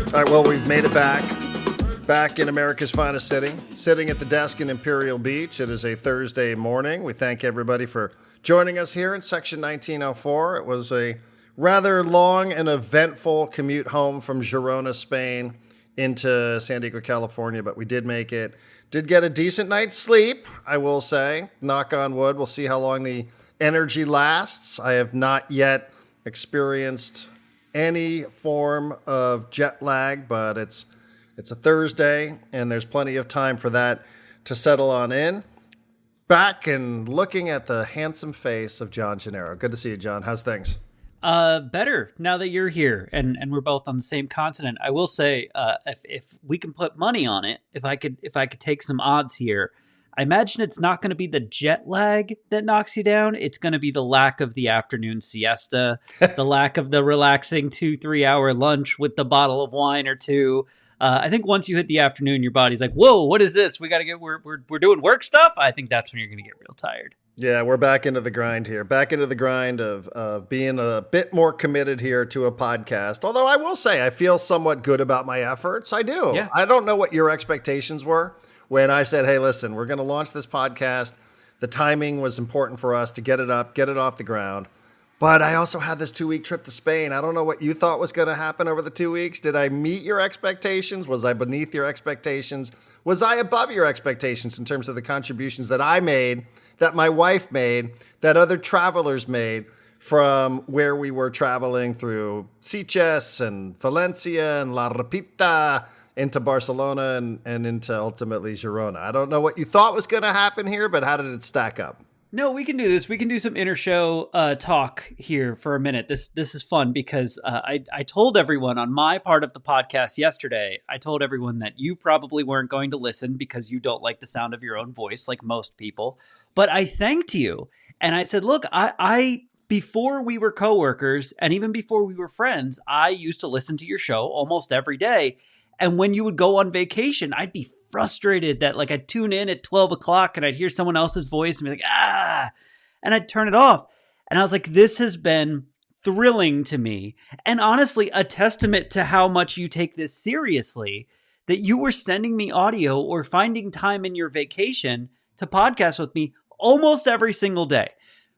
All right, well, we've made it back in America's finest city, sitting at the desk in Imperial Beach. It is a Thursday morning. We thank everybody for joining us here in Section 1904. It was a rather long and eventful commute home from Girona, Spain, into San Diego, California, but we did make it. Did get a decent night's sleep, I will say. Knock on wood. We'll see how long the energy lasts. I have not yet experienced any form of jet lag, but it's a Thursday, and there's plenty of time for that to settle on in. Back and looking at the handsome face of John Gennaro. Good to see you, John. How's things? Better now that you're here and we're both on the same continent. I will say, if we can put money on it, if I could take some odds here, I imagine it's not going to be the jet lag that knocks you down. It's going to be the lack of the afternoon siesta, the lack of the relaxing 2-3 hour lunch with the bottle of wine or two. I think once you hit the afternoon, your body's like, whoa, what is this? We're doing work stuff. I think that's when you're going to get real tired. Yeah, we're back into the grind here. Back into the grind of being a bit more committed here to a podcast. Although I will say I feel somewhat good about my efforts. I do. Yeah. I don't know what your expectations were when I said, hey, listen, we're going to launch this podcast. The timing was important for us to get it up, get it off the ground. But I also had this 2-week trip to Spain. I don't know what you thought was going to happen over the 2 weeks. Did I meet your expectations? Was I beneath your expectations? Was I above your expectations in terms of the contributions that I made, that my wife made, that other travelers made from where we were traveling through Sitges and Valencia and La Repita into Barcelona and into ultimately Girona? I don't know what you thought was going to happen here, but how did it stack up? No, we can do this. We can do some inter-show talk here for a minute. This is fun because I told everyone on my part of the podcast yesterday, I told everyone that you probably weren't going to listen because you don't like the sound of your own voice like most people. But I thanked you. And I said, look, I before we were coworkers and even before we were friends, I used to listen to your show almost every day. And when you would go on vacation, I'd be frustrated that like I'd tune in at 12 o'clock and I'd hear someone else's voice and be like, and I'd turn it off. And I was like, this has been thrilling to me. And honestly, a testament to how much you take this seriously, that you were sending me audio or finding time in your vacation to podcast with me almost every single day.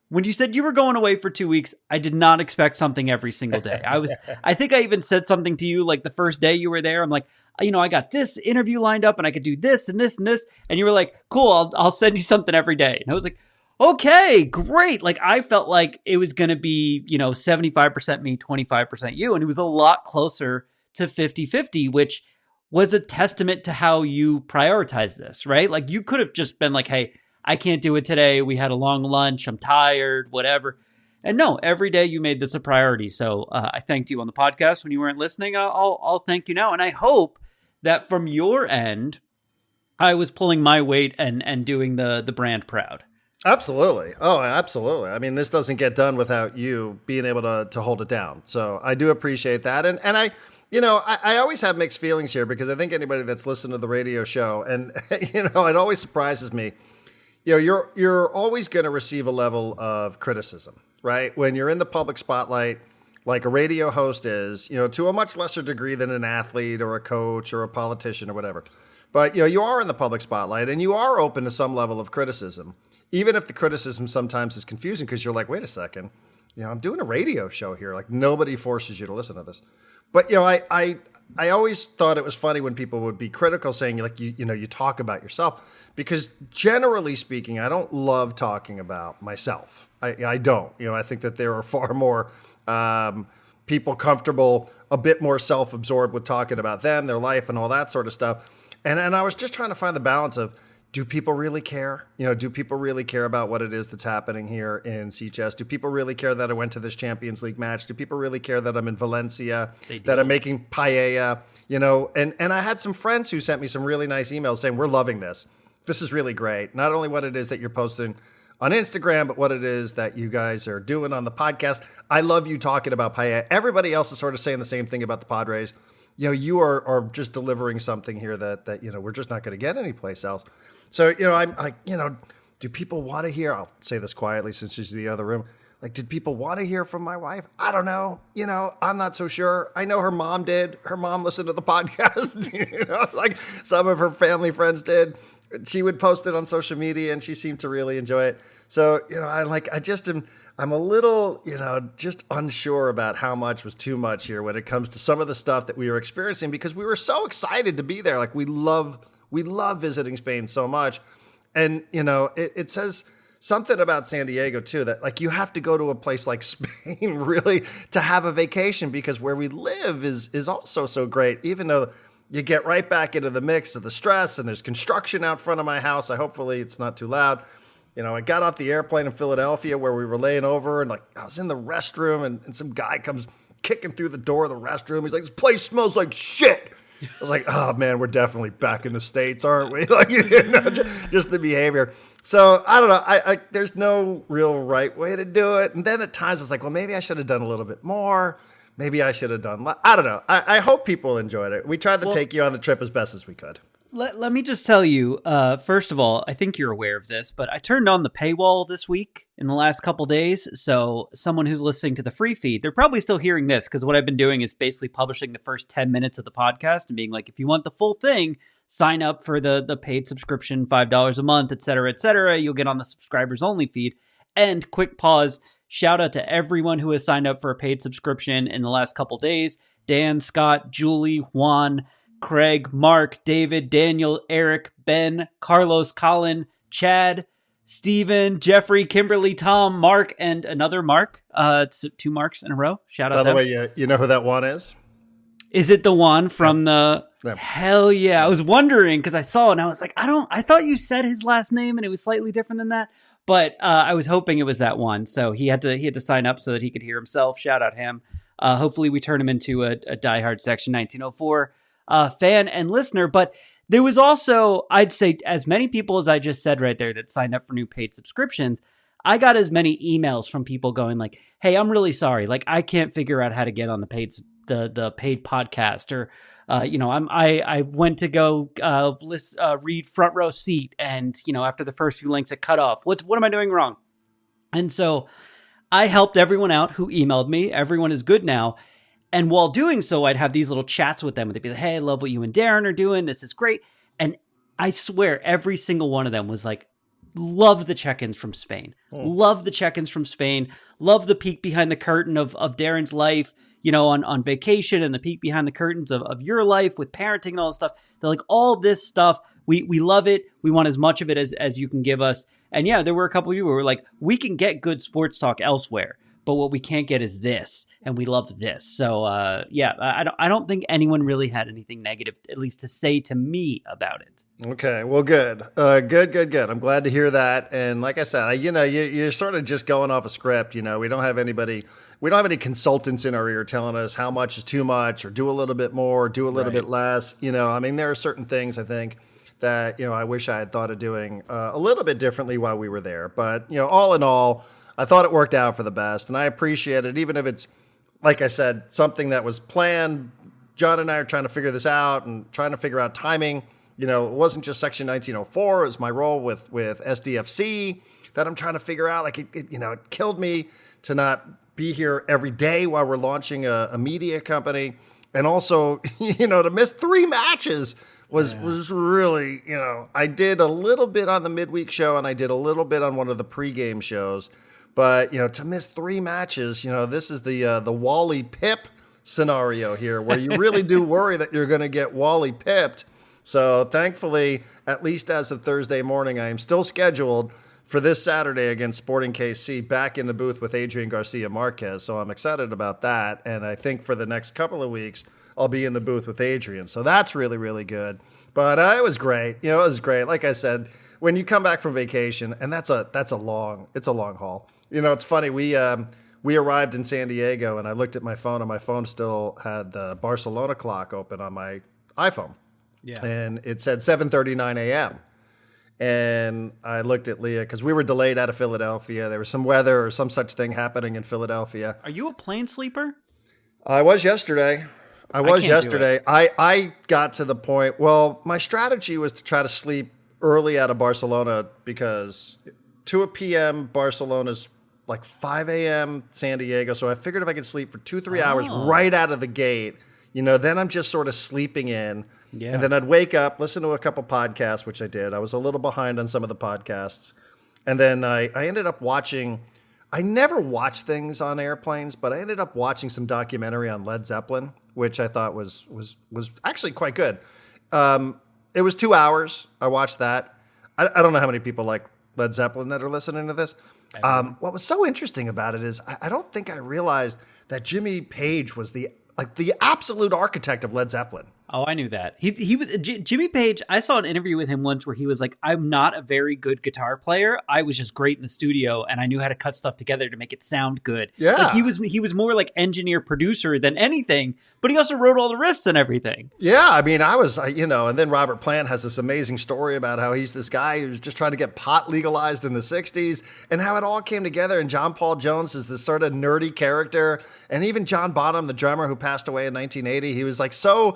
When you said you were going away for 2 weeks, I did not expect something every single day. I think I even said something to you like the first day you were there. I'm like, I got this interview lined up and I could do this and this and this. And you were like, cool, I'll send you something every day. And I was like, okay, great. Like I felt like it was going to be, 75% me, 25% you. And it was a lot closer to 50-50, which was a testament to how you prioritize this, right? Like you could have just been like, hey, I can't do it today. We had a long lunch. I'm tired, whatever. And no, every day you made this a priority. So I thanked you on the podcast when you weren't listening. I'll thank you now. And I hope that from your end, I was pulling my weight and doing the brand proud. Absolutely. Oh, absolutely. I mean, this doesn't get done without you being able to hold it down. So I do appreciate that. And I always have mixed feelings here because I think anybody that's listened to the radio show and, it always surprises me. You're always going to receive a level of criticism, right? When you're in the public spotlight, like a radio host is, to a much lesser degree than an athlete or a coach or a politician or whatever. But, you are in the public spotlight and you are open to some level of criticism, even if the criticism sometimes is confusing because you're like, wait a second, I'm doing a radio show here. Like nobody forces you to listen to this. But, I always thought it was funny when people would be critical saying like, you talk about yourself because generally speaking, I don't love talking about myself. I don't, I think that there are far more people comfortable, a bit more self-absorbed with talking about them, their life and all that sort of stuff. And I was just trying to find the balance of, do people really care? Do people really care about what it is that's happening here in Sitges? Do people really care that I went to this Champions League match? Do people really care that I'm in Valencia, that I'm making paella? And I had some friends who sent me some really nice emails saying, we're loving this. This is really great. Not only what it is that you're posting on Instagram, but what it is that you guys are doing on the podcast. I love you talking about paella. Everybody else is sort of saying the same thing about the Padres. You are just delivering something here that we're just not going to get anyplace else. So, I'm like, do people want to hear, I'll say this quietly since she's in the other room, Like, did people want to hear from my wife? I don't know. I'm not so sure. I know her mom did. Her mom listened to the podcast. Like some of her family friends did. She would post it on social media and she seemed to really enjoy it. So, I'm a little, just unsure about how much was too much here when it comes to some of the stuff that we were experiencing, because we were so excited to be there. Like we love visiting Spain so much. And, it says something about San Diego too, that like you have to go to a place like Spain really to have a vacation, because where we live is also so great, even though you get right back into the mix of the stress and there's construction out front of my house. Hopefully it's not too loud. I got off the airplane in Philadelphia where we were laying over, and like I was in the restroom and some guy comes kicking through the door of the restroom. He's like, "This place smells like shit." I was like, "Oh man, we're definitely back in the States, aren't we?" Like, just the behavior. So I don't know. I there's no real right way to do it. And then at times it's like, well, maybe I should have done a little bit more. Maybe I should have done. I don't know. I hope people enjoyed it. We tried to take you on the trip as best as we could. Let me just tell you, first of all, I think you're aware of this, but I turned on the paywall this week in the last couple days. So someone who's listening to the free feed, they're probably still hearing this, because what I've been doing is basically publishing the first 10 minutes of the podcast and being like, if you want the full thing, sign up for the paid subscription, $5 a month, et cetera, et cetera. You'll get on the subscribers only feed. And quick pause, shout out to everyone who has signed up for a paid subscription in the last couple days. Dan, Scott, Julie, Juan, Craig, Mark, David, Daniel, Eric, Ben, Carlos, Colin, Chad, Steven, Jeffrey, Kimberly, Tom, Mark, and another Mark. It's 2 Marks in a row. Shout out. By the way, you know who that one is? Is it the one from the... Yeah. Hell yeah. I was wondering, because I saw it and I was like, I thought you said his last name and it was slightly different than that. But I was hoping it was that one. So he had to sign up so that he could hear himself. Shout out him. Hopefully we turn him into a diehard Section 1904 fan and listener. But there was also, I'd say, as many people as I just said right there that signed up for new paid subscriptions. I got as many emails from people going like, "Hey, I'm really sorry. Like, I can't figure out how to get on the paid podcast," or I went to go read Front Row Seat, and after the first few links it cut off. What am I doing wrong? And so I helped everyone out who emailed me. Everyone is good now. And while doing so, I'd have these little chats with them. They'd be like, "Hey, I love what you and Darren are doing. This is great." And I swear every single one of them was like, love the check-ins from Spain. Love the check-ins from Spain. Love the peek behind the curtain of Darren's life, on vacation, and the peek behind the curtains of your life with parenting and all this stuff. They're like, all this stuff, we love it. We want as much of it as you can give us. And yeah, there were a couple of people who were like, we can get good sports talk elsewhere, but what we can't get is this, and we love this. So I don't think anyone really had anything negative, at least to say to me, about it. Okay, well, good. Good. I'm glad to hear that. And like I said, you're sort of just going off a script. We don't have any consultants in our ear telling us how much is too much, or do a little bit more, or do a little bit less. There are certain things I think that, I wish I had thought of doing a little bit differently while we were there. But, all in all, I thought it worked out for the best, and I appreciate it, even if it's, like I said, something that was planned. John and I are trying to figure this out and trying to figure out timing. It wasn't just Section 1904. It was my role with SDFC that I'm trying to figure out. Like, it killed me to not be here every day while we're launching a media company. And also, to miss 3 matches was really, I did a little bit on the midweek show and I did a little bit on one of the pregame shows. But, to miss 3 matches, this is the Wally Pip scenario here, where you really do worry that you're going to get Wally pipped. So thankfully, at least as of Thursday morning, I am still scheduled for this Saturday against Sporting KC, back in the booth with Adrian Garcia Marquez. So I'm excited about that. And I think for the next couple of weeks, I'll be in the booth with Adrian. So that's really, really good. But it was great. It was great. Like I said, when you come back from vacation, and it's a long haul. It's funny. We arrived in San Diego, and I looked at my phone, and my phone still had the Barcelona clock open on my iPhone. Yeah. And it said 7:39 a.m. And I looked at Leah, because we were delayed out of Philadelphia. There was some weather or some such thing happening in Philadelphia. Are you a plane sleeper? I was yesterday. I got to the point, well, my strategy was to try to sleep early out of Barcelona, because 2 p.m. Barcelona's like 5 a.m. San Diego. So I figured if I could sleep for 2-3 hours right out of the gate, then I'm just sort of sleeping in. Yeah. And then I'd wake up, listen to a couple podcasts, which I did. I was a little behind on some of the podcasts. And then I ended up watching, I never watch things on airplanes, but I ended up watching some documentary on Led Zeppelin, which I thought was actually quite good. It was 2 hours. I watched that. I don't know how many people like Led Zeppelin that are listening to this. What was so interesting about it is I don't think I realized that Jimmy Page was the absolute architect of Led Zeppelin. Oh, I knew that. He was Jimmy Page. I saw an interview with him once where he was like, "I'm not a very good guitar player. I was just great in the studio, and I knew how to cut stuff together to make it sound good." Yeah, like he was more like engineer producer than anything, but he also wrote all the riffs and everything. Yeah, I mean, and then Robert Plant has this amazing story about how he's this guy who's just trying to get pot legalized in the '60s, and how it all came together. And John Paul Jones is this sort of nerdy character, and even John Bonham, the drummer who passed away in 1980, he was like so.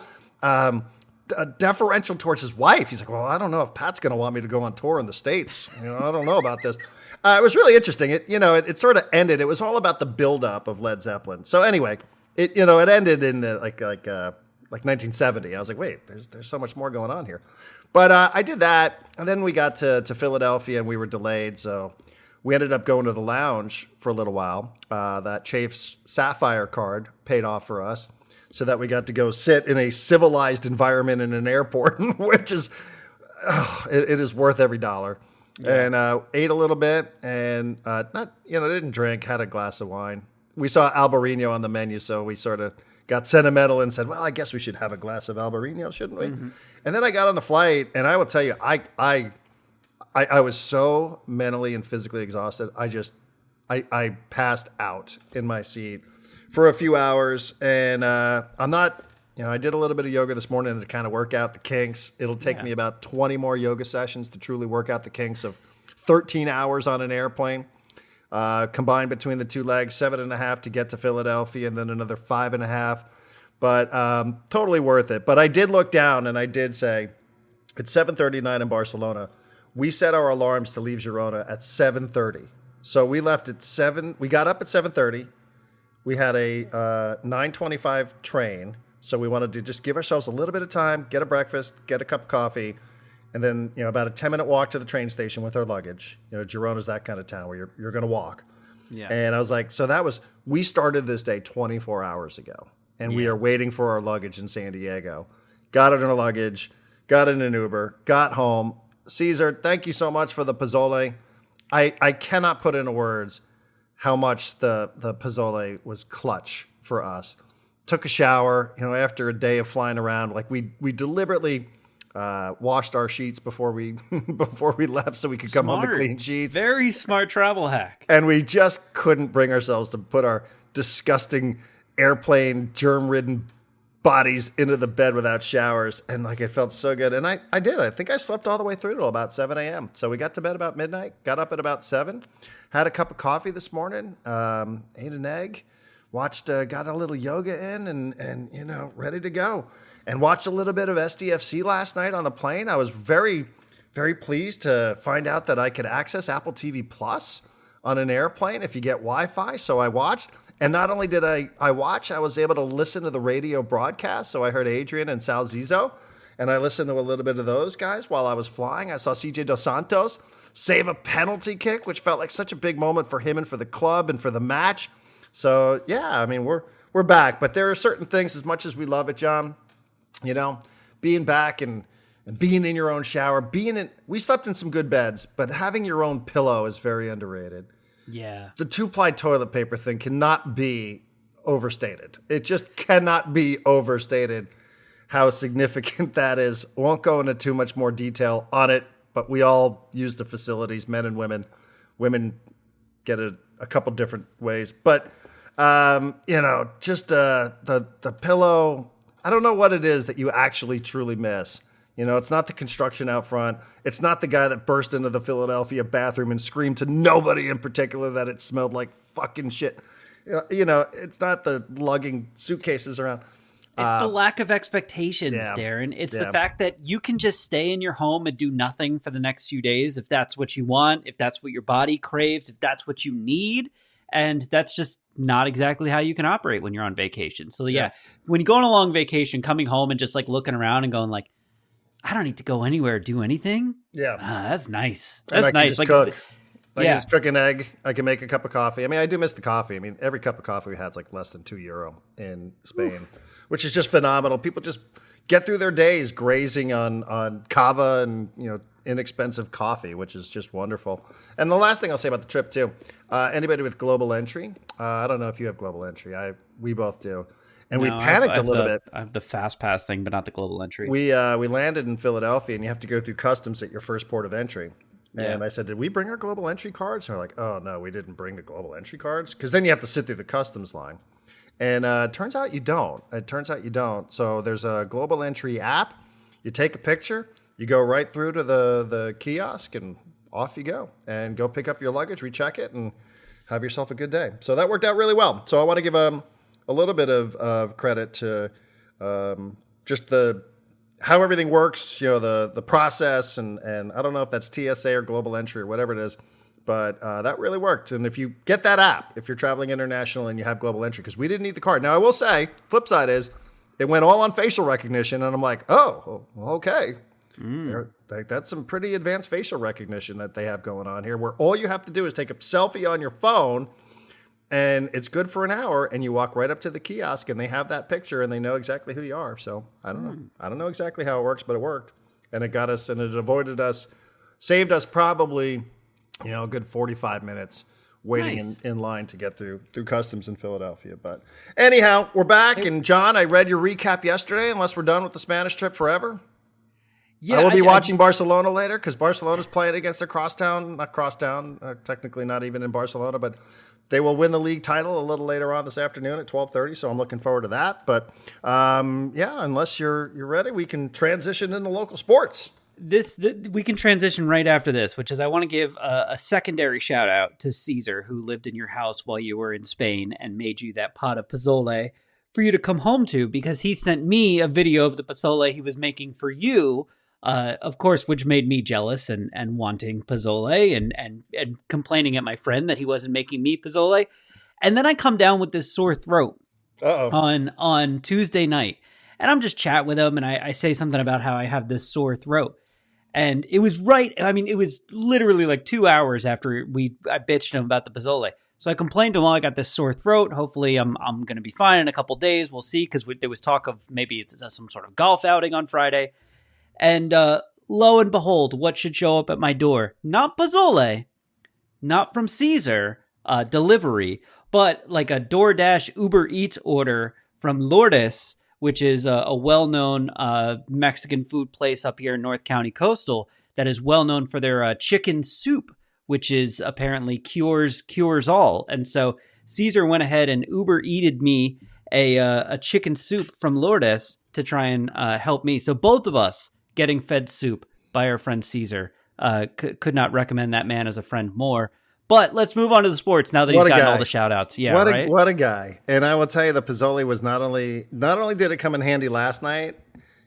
Deferential towards his wife. He's like, well, I don't know if Pat's going to want me to go on tour in the States. I don't know about this. It was really interesting. It sort of ended. It was all about the buildup of Led Zeppelin. So anyway, it ended in the like 1970. I was like, wait, there's so much more going on here. But I did that, and then we got to Philadelphia, and we were delayed. So we ended up going to the lounge for a little while. That Chafe's Sapphire card paid off for us, so that we got to go sit in a civilized environment in an airport, which is, it is worth every dollar. Yeah. And ate a little bit, and didn't drink, had a glass of wine. We saw Albarino on the menu, so we sort of got sentimental and said, well, I guess we should have a glass of Albarino, shouldn't we? Mm-hmm. And then I got on the flight, and I will tell you, I was so mentally and physically exhausted. I passed out in my seat for a few hours, and I'm not, I did a little bit of yoga this morning to kind of work out the kinks. It'll take me about 20 more yoga sessions to truly work out the kinks of 13 hours on an airplane, combined between the two legs, 7.5 to get to Philadelphia, and then another 5.5. But totally worth it. But I did look down, and I did say, it's 7:39 in Barcelona. We set our alarms to leave Girona at 7:30. So we left at 7. We got up at 7:30. We had a 9:25 train, so we wanted to just give ourselves a little bit of time, get a breakfast, get a cup of coffee, and then about a 10-minute walk to the train station with our luggage. Girona's that kind of town where you're going to walk. Yeah. And I was like, we started this day 24 hours ago, and we are waiting for our luggage in San Diego. Got it in our luggage, got in an Uber, got home. Caesar, thank you so much for the pozole. I cannot put into words how much the pozole was clutch for us. Took a shower, after a day of flying around. Like we deliberately washed our sheets before we left, so we could come home to clean sheets. Very smart travel hack. And we just couldn't bring ourselves to put our disgusting airplane germ-ridden bodies into the bed without showers. And it felt so good. And I did. I think I slept all the way through till about 7 a.m. So we got to bed about midnight, got up at about 7, had a cup of coffee this morning, ate an egg, watched, got a little yoga in, and ready to go. And watched a little bit of SDFC last night on the plane. I was very, very pleased to find out that I could access Apple TV Plus on an airplane if you get Wi-Fi. So I watched. And not only did I watch, I was able to listen to the radio broadcast. So I heard Adrian and Sal Zizzo, and I listened to a little bit of those guys while I was flying. I saw CJ Dos Santos save a penalty kick, which felt like such a big moment for him and for the club and for the match. So, yeah, I mean, we're back. But there are certain things, as much as we love it, John, being back and being in your own shower, we slept in some good beds, but having your own pillow is very underrated. Yeah. The 2-ply toilet paper thing cannot be overstated. It just cannot be overstated how significant that is. Won't go into too much more detail on it, but we all use the facilities, men and women. Women get it a couple different ways. But, just the pillow, I don't know what it is that you actually truly miss. It's not the construction out front. It's not the guy that burst into the Philadelphia bathroom and screamed to nobody in particular that it smelled like fucking shit. It's not the lugging suitcases around. It's the lack of expectations, yeah, Darren. It's the yeah. fact that you can just stay in your home and do nothing for the next few days if that's what you want, if that's what your body craves, if that's what you need. And that's just not exactly how you can operate when you're on vacation. So yeah, when you go on a long vacation, coming home and just like looking around and going like, I don't need to go anywhere or do anything. Yeah. That's nice. And That's I can nice. just Like, cook. I yeah. can just cook an egg. I can make a cup of coffee. I mean, I do miss the coffee. I mean, every cup of coffee we had is like less than €2 in Spain, which is just phenomenal. People just get through their days grazing on cava and, inexpensive coffee, which is just wonderful. And the last thing I'll say about the trip too, anybody with global entry, I don't know if you have global entry. We both do. And we panicked a little bit. I have the fast pass thing, but not the global entry. We landed in Philadelphia, and you have to go through customs at your first port of entry. And I said, did we bring our global entry cards? And they're like, oh, no, we didn't bring the global entry cards. Because then you have to sit through the customs line. And it turns out you don't. So there's a global entry app. You take a picture. You go right through to the kiosk, and off you go. And go pick up your luggage, recheck it, and have yourself a good day. So that worked out really well. So I want to give a little bit of credit to just how everything works, the process, and I don't know if that's TSA or global entry or whatever it is, but that really worked. And if you get that app, if you're traveling international and you have global entry, because we didn't need the card. Now, I will say, flip side is, it went all on facial recognition, and I'm like, oh, okay. That's some pretty advanced facial recognition that they have going on here, where all you have to do is take a selfie on your phone, and it's good for an hour, and you walk right up to the kiosk, and they have that picture, and they know exactly who you are. So I don't know. I don't know exactly how it works, but it worked, and it got us, and it saved us probably, a good 45 minutes waiting in line to get through customs in Philadelphia. But anyhow, we're back, and John, I read your recap yesterday. Unless we're done with the Spanish trip forever. Yeah, I will be watching Barcelona later, because Barcelona's playing against their technically not even in Barcelona, but they will win the league title a little later on this afternoon at 12:30, so I'm looking forward to that. But unless you're ready, we can transition into local sports. We can transition right after this, which is I want to give a secondary shout out to Caesar, who lived in your house while you were in Spain and made you that pot of pozole for you to come home to, because he sent me a video of the pozole he was making for you. Of course, which made me jealous and wanting pozole and complaining at my friend that he wasn't making me pozole. And then I come down with this sore throat on Tuesday night. And I'm just chatting with him, and I say something about how I have this sore throat. And it was it was literally like 2 hours after I bitched him about the pozole. So I complained to him, I got this sore throat. Hopefully I'm going to be fine in a couple days. We'll see, because there was talk of maybe it's some sort of golf outing on Friday. And lo and behold, what should show up at my door? Not pozole, not from Caesar, delivery, but like a DoorDash Uber Eats order from Lourdes, which is a well-known Mexican food place up here in North County Coastal that is well-known for their chicken soup, which is apparently cures all. And so Caesar went ahead and Uber Eated me a chicken soup from Lourdes to try and help me. So both of us getting fed soup by our friend Caesar. Could not recommend that man as a friend more. But let's move on to the sports now that he's gotten all the shout outs. Yeah, what a guy. And I will tell you, the pozole was not only did it come in handy last night,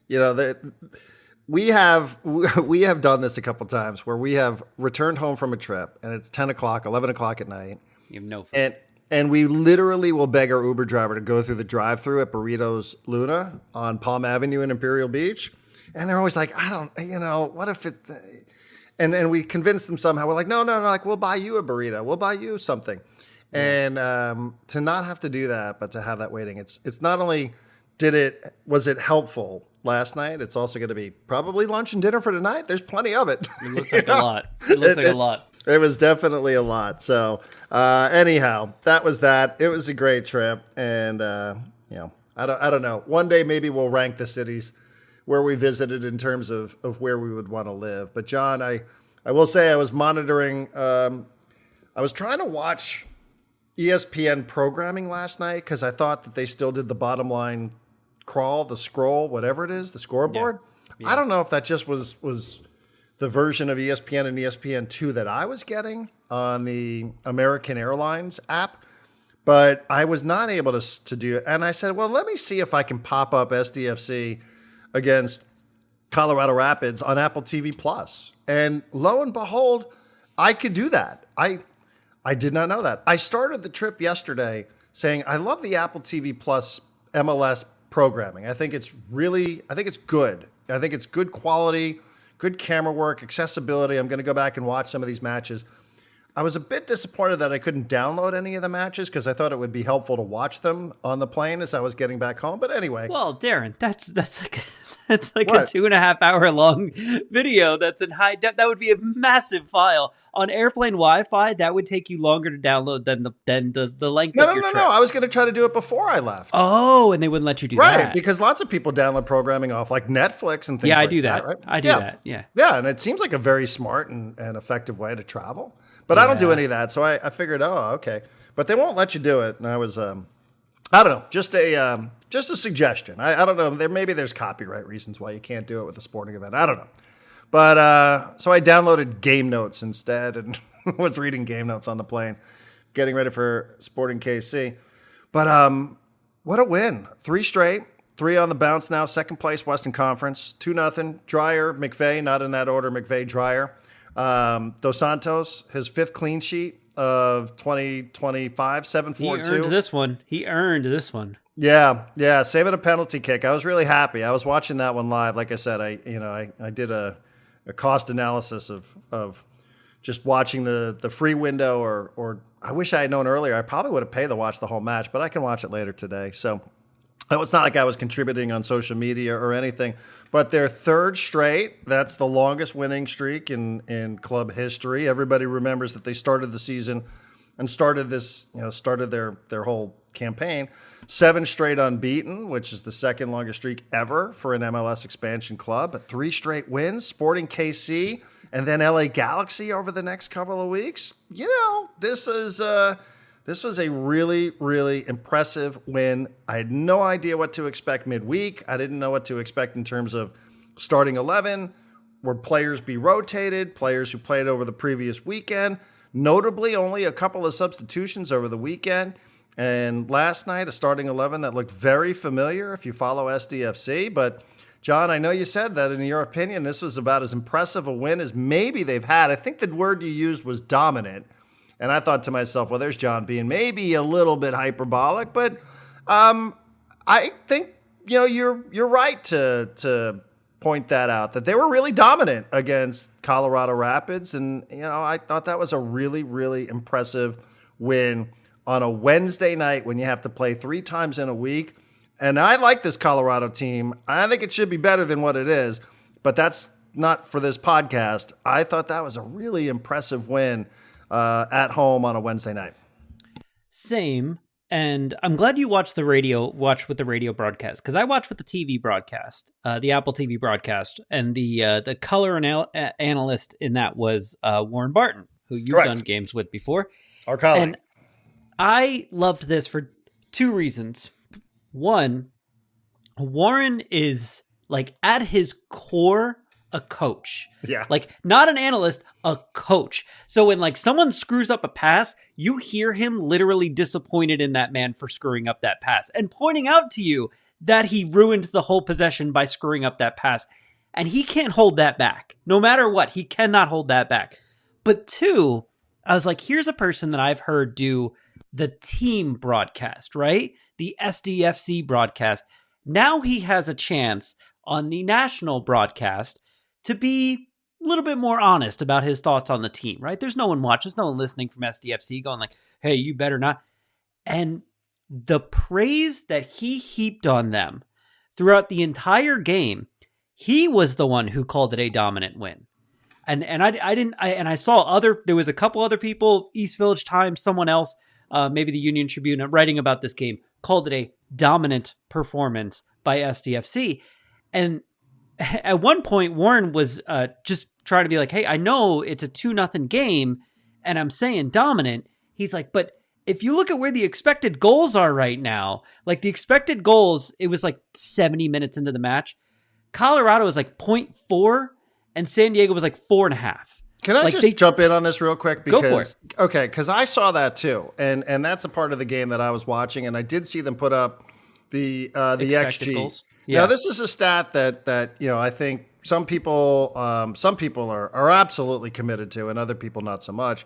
we have done this a couple times where we have returned home from a trip and it's 10 o'clock, 11 o'clock at night. You have no food. And we literally will beg our Uber driver to go through the drive-thru at Burritos Luna on Palm Avenue in Imperial Beach. And they're always like, what if it... And we convinced them somehow. We're like, no, like, we'll buy you a burrito. We'll buy you something. Yeah. And to not have to do that, but to have that waiting, it's not only was it helpful last night, it's also going to be probably lunch and dinner for tonight. There's plenty of it. It looked like a lot. It looked like a lot. It was definitely a lot. So anyhow, that was that. It was a great trip. And, I don't know. One day maybe we'll rank the cities where we visited in terms of where we would want to live. But John, I will say I was monitoring, I was trying to watch ESPN programming last night because I thought that they still did the bottom line crawl, the scroll, whatever it is, the scoreboard. Yeah. I don't know if that just was the version of ESPN and ESPN2 that I was getting on the American Airlines app. but I was not able to do it. And I said, well, let me see if I can pop up SDFC against Colorado Rapids on Apple TV Plus. And lo and behold, I could do that. I did not know that. I started the trip yesterday saying, I love the Apple TV Plus MLS programming. I think it's good. I think it's good quality, good camera work, accessibility. I'm going to go back and watch some of these matches. I was a bit disappointed that I couldn't download any of the matches because I thought it would be helpful to watch them on the plane as I was getting back home. But anyway. Well, Darren, that's like a 2.5 hour long video that's in high def. That would be a massive file. On airplane Wi-Fi, that would take you longer to download than the length of your trip. No. I was going to try to do it before I left. Oh, and they wouldn't let you do that. Right, because lots of people download programming off like Netflix and things like that. Yeah, I do that. Right? I do that, yeah. Yeah, and it seems like a very smart and effective way to travel. But I don't do any of that, so I figured, okay. But they won't let you do it, and I was, I don't know, just a suggestion. I don't know, maybe there's copyright reasons why you can't do it with a sporting event. I don't know. But so I downloaded game notes instead and was reading game notes on the plane, getting ready for Sporting KC. But what a win. 3 straight, 3 on the bounce now, second place Western Conference, 2-0. Dreyer, McVeigh, not in that order, McVeigh, Dreyer. Dos Santos, his 5th clean sheet of 2025, 7-4-2. He earned this one. Yeah, saving a penalty kick. I was really happy. I was watching that one live. Like I said, I did a cost analysis of just watching the free window, or I wish I had known earlier. I probably would have paid to watch the whole match, but I can watch it later today. So it's not like I was contributing on social media or anything, but their 3rd straight, that's the longest winning streak in club history. Everybody remembers that they started the season and started their whole campaign. 7 straight unbeaten, which is the 2nd longest streak ever for an MLS expansion club. But 3 straight wins, Sporting KC and then LA Galaxy over the next couple of weeks. This was a really, really impressive win. I had no idea what to expect midweek. I didn't know what to expect in terms of starting 11. Would players be rotated? Players who played over the previous weekend. Notably, only a couple of substitutions over the weekend. And last night, a starting 11 that looked very familiar if you follow SDFC. But, John, I know you said that in your opinion, this was about as impressive a win as maybe they've had. I think the word you used was dominant. And I thought to myself, well, there's John being maybe a little bit hyperbolic. But I think, you're right to point that out, that they were really dominant against Colorado Rapids. And, I thought that was a really, really impressive win on a Wednesday night when you have to play 3 times in a week. And I like this Colorado team. I think it should be better than what it is, but that's not for this podcast. I thought that was a really impressive win at home on a Wednesday night. Same. And I'm glad you watched with the radio broadcast, because I watched with the TV broadcast, the Apple TV broadcast, and the color analyst in that was Warren Barton, who you've Correct. done games with before. Our colleague. And I loved this for 2 reasons. One, Warren is like at his core a coach. Yeah. Like not an analyst, a coach. So when like someone screws up a pass, you hear him literally disappointed in that man for screwing up that pass and pointing out to you that he ruined the whole possession by screwing up that pass. And he can't hold that back. No matter what, he cannot hold that back. But 2, I was like, here's a person that I've heard do the team broadcast, right? The SDFC broadcast. Now he has a chance on the national broadcast to be a little bit more honest about his thoughts on the team, right? There's no one watching, there's no one listening from SDFC going like, hey, you better not. And the praise that he heaped on them throughout the entire game, he was the one who called it a dominant win. And I saw there was a couple other people, East Village Times, someone else, maybe the Union Tribune, writing about this game, called it a dominant performance by SDFC. And at one point, Warren was just trying to be like, hey, I know it's a 2-0 game, and I'm saying dominant. He's like, but if you look at where the expected goals are right now, like the expected goals, it was like 70 minutes into the match. Colorado was like 0.4, and San Diego was like 4.5. Can I just jump in on this real quick? Go for it. Okay, because I saw that too, and that's a part of the game that I was watching, and I did see them put up the XG goals. Yeah. Now, this is a stat that I think some people are absolutely committed to, and other people not so much.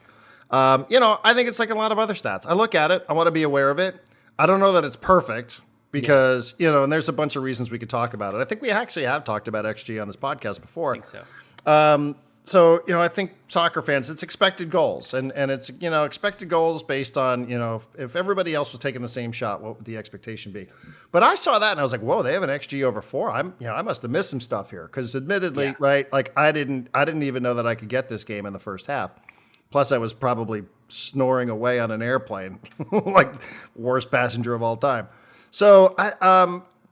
I think it's like a lot of other stats. I look at it, I want to be aware of it. I don't know that it's perfect because and there's a bunch of reasons we could talk about it. I think we actually have talked about XG on this podcast before. I think so. So, I think soccer fans, it's expected goals, and it's, expected goals based on, if everybody else was taking the same shot, what would the expectation be? But I saw that and I was like, whoa, they have an XG over 4. I must have missed some stuff here because admittedly, right, like I didn't even know that I could get this game in the first half. Plus I was probably snoring away on an airplane, like worst passenger of all time. So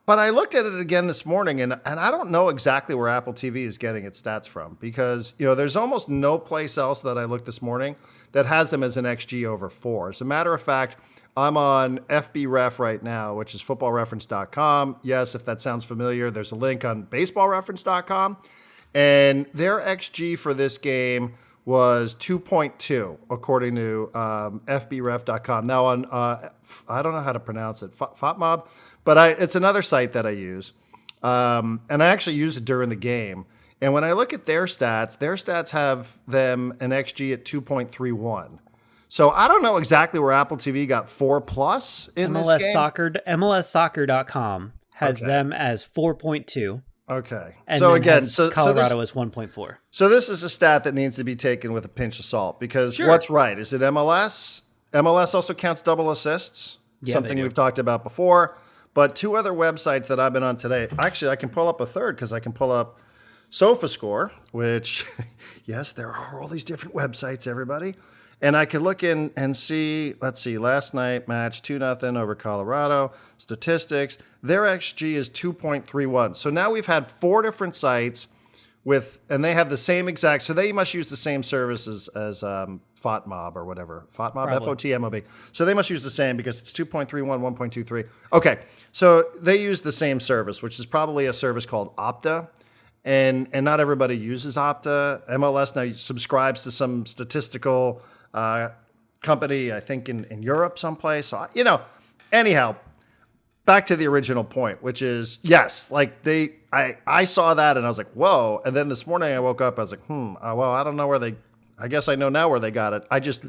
But I looked at it again this morning, and I don't know exactly where Apple TV is getting its stats from because, there's almost no place else that I looked this morning that has them as an XG over 4. As a matter of fact, I'm on FBref right now, which is footballreference.com. Yes, if that sounds familiar, there's a link on baseballreference.com. And their XG for this game was 2.2, according to fbref.com. Now, on I don't know how to pronounce it, FOTMob, but it's another site that I use. And I actually use it during the game. And when I look at their stats have them an XG at 2.31. So I don't know exactly where Apple TV got 4+ in this game. MLSsoccer.com has them as 4.2. Okay. And so then again, Colorado is 1.4. So this is a stat that needs to be taken with a pinch of salt because what's right? Is it MLS? MLS also counts double assists, something we've talked about before. But 2 other websites that I've been on today, actually I can pull up a third because I can pull up SofaScore, which, yes, there are all these different websites, everybody. And I could look in and see, let's see, last night match 2-0 over Colorado, statistics. Their XG is 2.31. So now we've had 4 different sites and they have the same exact, so they must use the same services as FOTMob or whatever. FOTMob, FOTMOB. So they must use the same because it's 2.31, 1.23. Okay, so they use the same service, which is probably a service called Opta. And not everybody uses Opta. MLS now subscribes to some statistical company, I think in Europe someplace. So, anyhow, back to the original point, which is, yes, like I saw that and I was like, whoa. And then this morning I woke up, I was like, well, I don't know I guess I know now where they got it. I just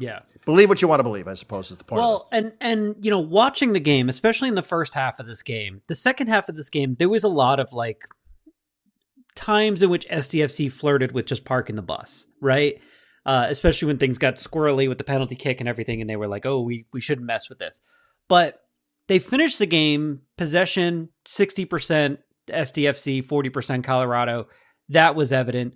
believe what you want to believe, I suppose is the point. Well, and watching the game, especially in the first half of this game, the second half of this game, there was a lot of like times in which SDFC flirted with just parking the bus, right? Especially when things got squirrely with the penalty kick and everything, and they were like, oh, we shouldn't mess with this. But they finished the game, possession, 60% SDFC, 40% Colorado. That was evident.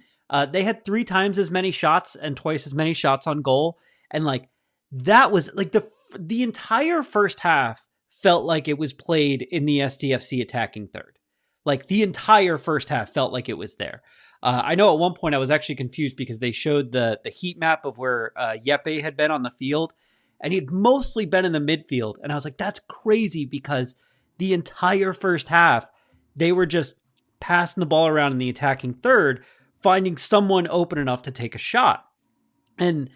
They had 3 times as many shots and twice as many shots on goal. And like, that was like the entire first half felt like it was played in the SDFC attacking third. Like the entire first half felt like it was there. I know at one point I was actually confused because they showed the heat map of where Yepe had been on the field, and he'd mostly been in the midfield. And I was like, that's crazy because the entire first half, they were just passing the ball around in the attacking third, finding someone open enough to take a shot. And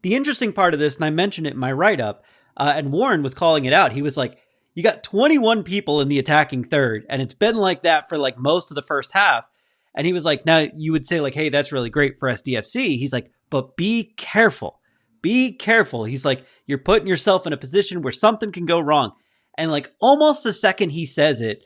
the interesting part of this, and I mentioned it in my write-up, and Warren was calling it out. He was like, you got 21 people in the attacking third, and it's been like that for like most of the first half. And he was like, now you would say like, hey, that's really great for SDFC. He's like, but be careful. Be careful. He's like, you're putting yourself in a position where something can go wrong. And like almost the second he says it,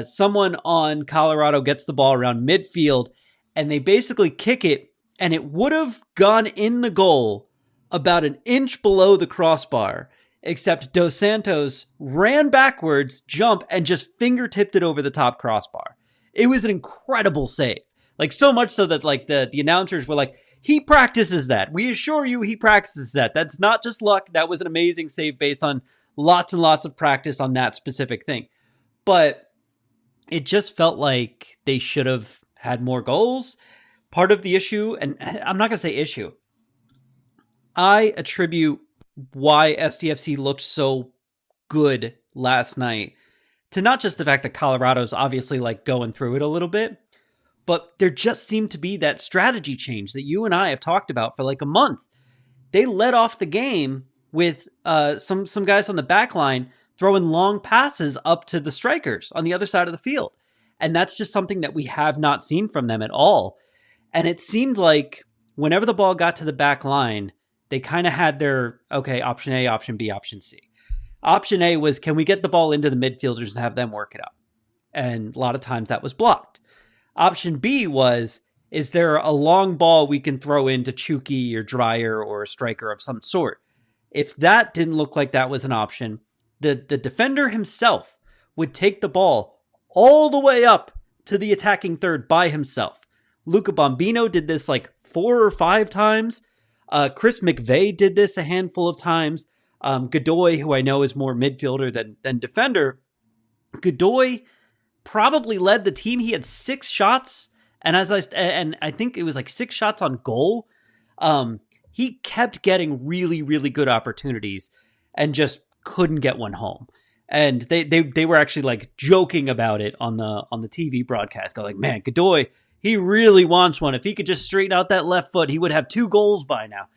someone on Colorado gets the ball around midfield and they basically kick it, and it would have gone in the goal about an inch below the crossbar, except Dos Santos ran backwards, jumped, and just fingertipped it over the top crossbar. It was an incredible save. Like so much so that like the announcers were like, he practices that. We assure you he practices that. That's not just luck. That was an amazing save based on lots and lots of practice on that specific thing. But it just felt like they should have had more goals. Part of the issue, and I'm not going to say issue, I attribute why SDFC looked so good last night to not just the fact that Colorado's obviously like going through it a little bit, But there just seemed to be that strategy change that you and I have talked about for like a month. They led off the game with some guys on the back line throwing long passes up to the strikers on the other side of the field. And that's just something that we have not seen from them at all. And it seemed like whenever the ball got to the back line, they kind of had their, okay, option A, option B, option C. Option A was, can we get the ball into the midfielders and have them work it up? And a lot of times that was blocked. Option B was, is there a long ball we can throw into Chucky or Dreyer or a striker of some sort? If that didn't look like that was an option, the defender himself would take the ball all the way up to the attacking third by himself. Luca Bombino did this like 4 or 5 times. Chris McVeigh did this a handful of times. Godoy, who I know is more midfielder than defender, Godoy probably led the team. He had 6 shots, and I think it was like 6 shots on goal. He kept getting really, really good opportunities and just couldn't get one home. And they were actually like joking about it on the TV broadcast. Go like, man, Godoy, he really wants one. If he could just straighten out that left foot, he would have 2 goals by now.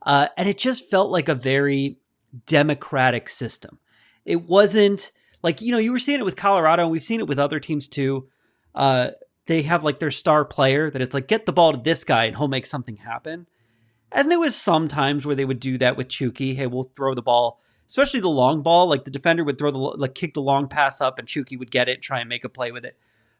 And it just felt like a very democratic system. It wasn't like, you were seeing it with Colorado, and we've seen it with other teams too. They have like their star player that it's like, get the ball to this guy and he'll make something happen. And there was some times where they would do that with Chucky. Hey, we'll throw the ball, especially the long ball. Like the defender would kick the long pass up and Chucky would get it, try and make a play with it.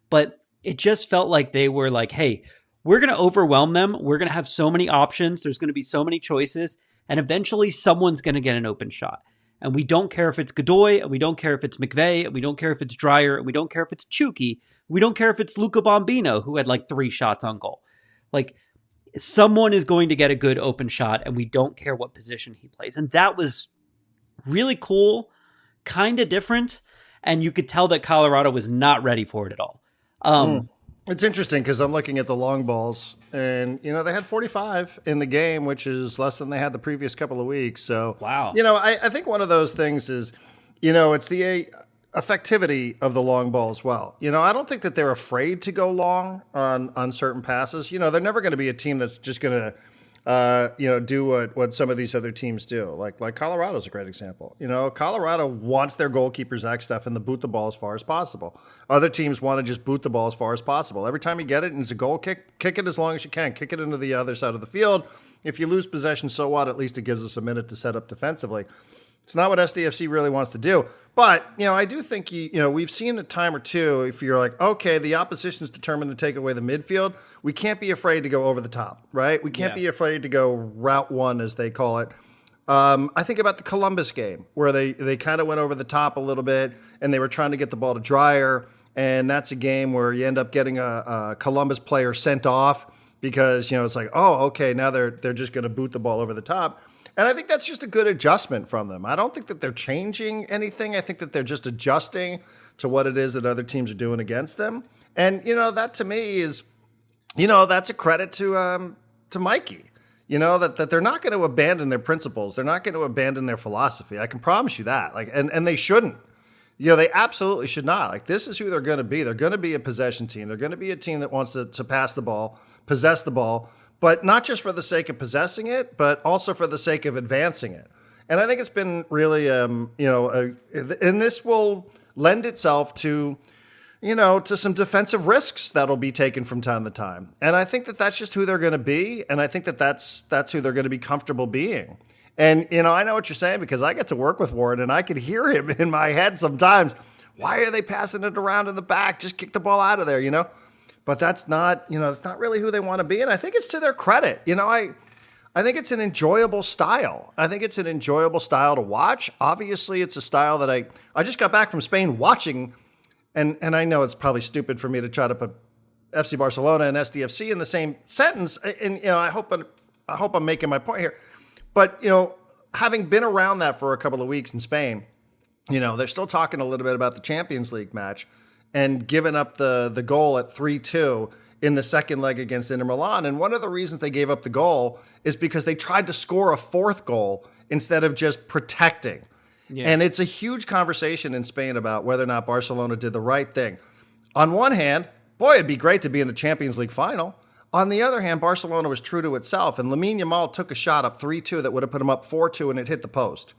But it just felt like they were like, hey, we're going to overwhelm them. We're going to have so many options. There's going to be so many choices. And eventually someone's going to get an open shot. And we don't care if it's Godoy, and we don't care if it's McVeigh, and we don't care if it's Dreyer, and we don't care if it's Chucky. We don't care if it's Luca Bombino, who had like 3 shots on goal. Like, someone is going to get a good open shot, and we don't care what position he plays. And that was really cool, kind of different. And you could tell that Colorado was not ready for it at all. It's interesting because I'm looking at the long balls, and they had 45 in the game, which is less than they had the previous couple of weeks. So wow, I think one of those things is, it's the effectivity of the long ball as well. I don't think that they're afraid to go long on certain passes. They're never going to be a team that's just going to do what some of these other teams do. Like Colorado's a great example. Colorado wants their goalkeeper Zach Steffen to boot the ball as far as possible. Other teams want to just boot the ball as far as possible. Every time you get it and it's a goal, kick it as long as you can. Kick it into the other side of the field. If you lose possession, so what? At least it gives us a minute to set up defensively. It's not what SDFC really wants to do. But, I do think, we've seen a time or two, if you're like, okay, the opposition's determined to take away the midfield, we can't be afraid to go over the top, right? We can't be afraid to go route one, as they call it. I think about the Columbus game, where they kind of went over the top a little bit, and they were trying to get the ball to Dreyer, and that's a game where you end up getting a Columbus player sent off because, it's like, oh, okay, now they're just going to boot the ball over the top. And I think that's just a good adjustment from them. I don't think that they're changing anything. I think that they're just adjusting to what it is that other teams are doing against them. And, that to me is, that's a credit to Mikey. That they're not going to abandon their principles. They're not going to abandon their philosophy. I can promise you that. And they shouldn't. They absolutely should not. This is who they're going to be. They're going to be a possession team. They're going to be a team that wants to pass the ball, possess the ball, but not just for the sake of possessing it, but also for the sake of advancing it. And I think it's been really, and this will lend itself to, to some defensive risks that'll be taken from time to time. And I think that that's just who they're going to be. And I think that that's who they're going to be comfortable being. And, I know what you're saying because I get to work with Warren and I could hear him in my head sometimes. Why are they passing it around in the back? Just kick the ball out of there, But that's not, it's not really who they want to be. And I think it's to their credit. I think it's an enjoyable style. I think it's an enjoyable style to watch. Obviously, it's a style that I just got back from Spain watching. And I know it's probably stupid for me to try to put FC Barcelona and SDFC in the same sentence. And, I hope I'm making my point here. But, having been around that for a couple of weeks in Spain, they're still talking a little bit about the Champions League match and giving up the goal at 3-2 in the second leg against Inter Milan. And one of the reasons they gave up the goal is because they tried to score a 4th goal instead of just protecting. Yeah. And it's a huge conversation in Spain about whether or not Barcelona did the right thing. On one hand, boy, it'd be great to be in the Champions League final. On the other hand, Barcelona was true to itself, and Lamine Yamal took a shot up 3-2 that would have put him up 4-2, and it hit the post.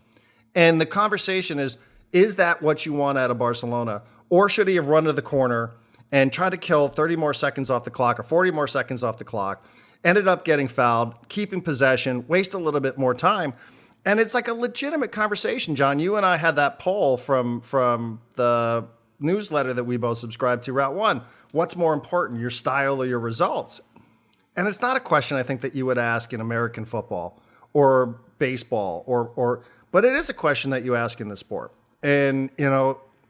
And the conversation is that what you want out of Barcelona? Or should he have run to the corner and tried to kill 30 more seconds off the clock or 40 more seconds off the clock, ended up getting fouled, keeping possession, waste a little bit more time? And it's like a legitimate conversation, John. You and I had that poll from the newsletter that we both subscribe to, Route 1. What's more important, your style or your results? And it's not a question I think that you would ask in American football or baseball but it is a question that you ask in the sport. And,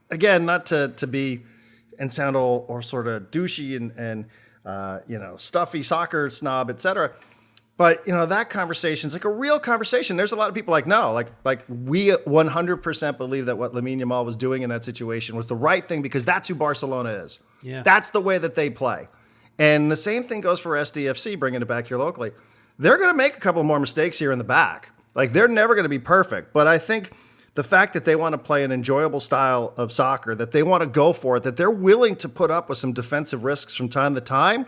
again, not to be and sound all or sort of douchey and stuffy soccer snob, etc. But, that conversation is like a real conversation. There's a lot of people like, no, like we 100% believe that what Lamine Yamal was doing in that situation was the right thing because that's who Barcelona is. Yeah. That's the way that they play. And the same thing goes for SDFC, bringing it back here locally. They're going to make a couple more mistakes here in the back. Like, they're never going to be perfect. But I think the fact that they want to play an enjoyable style of soccer, that they want to go for it, that they're willing to put up with some defensive risks from time to time,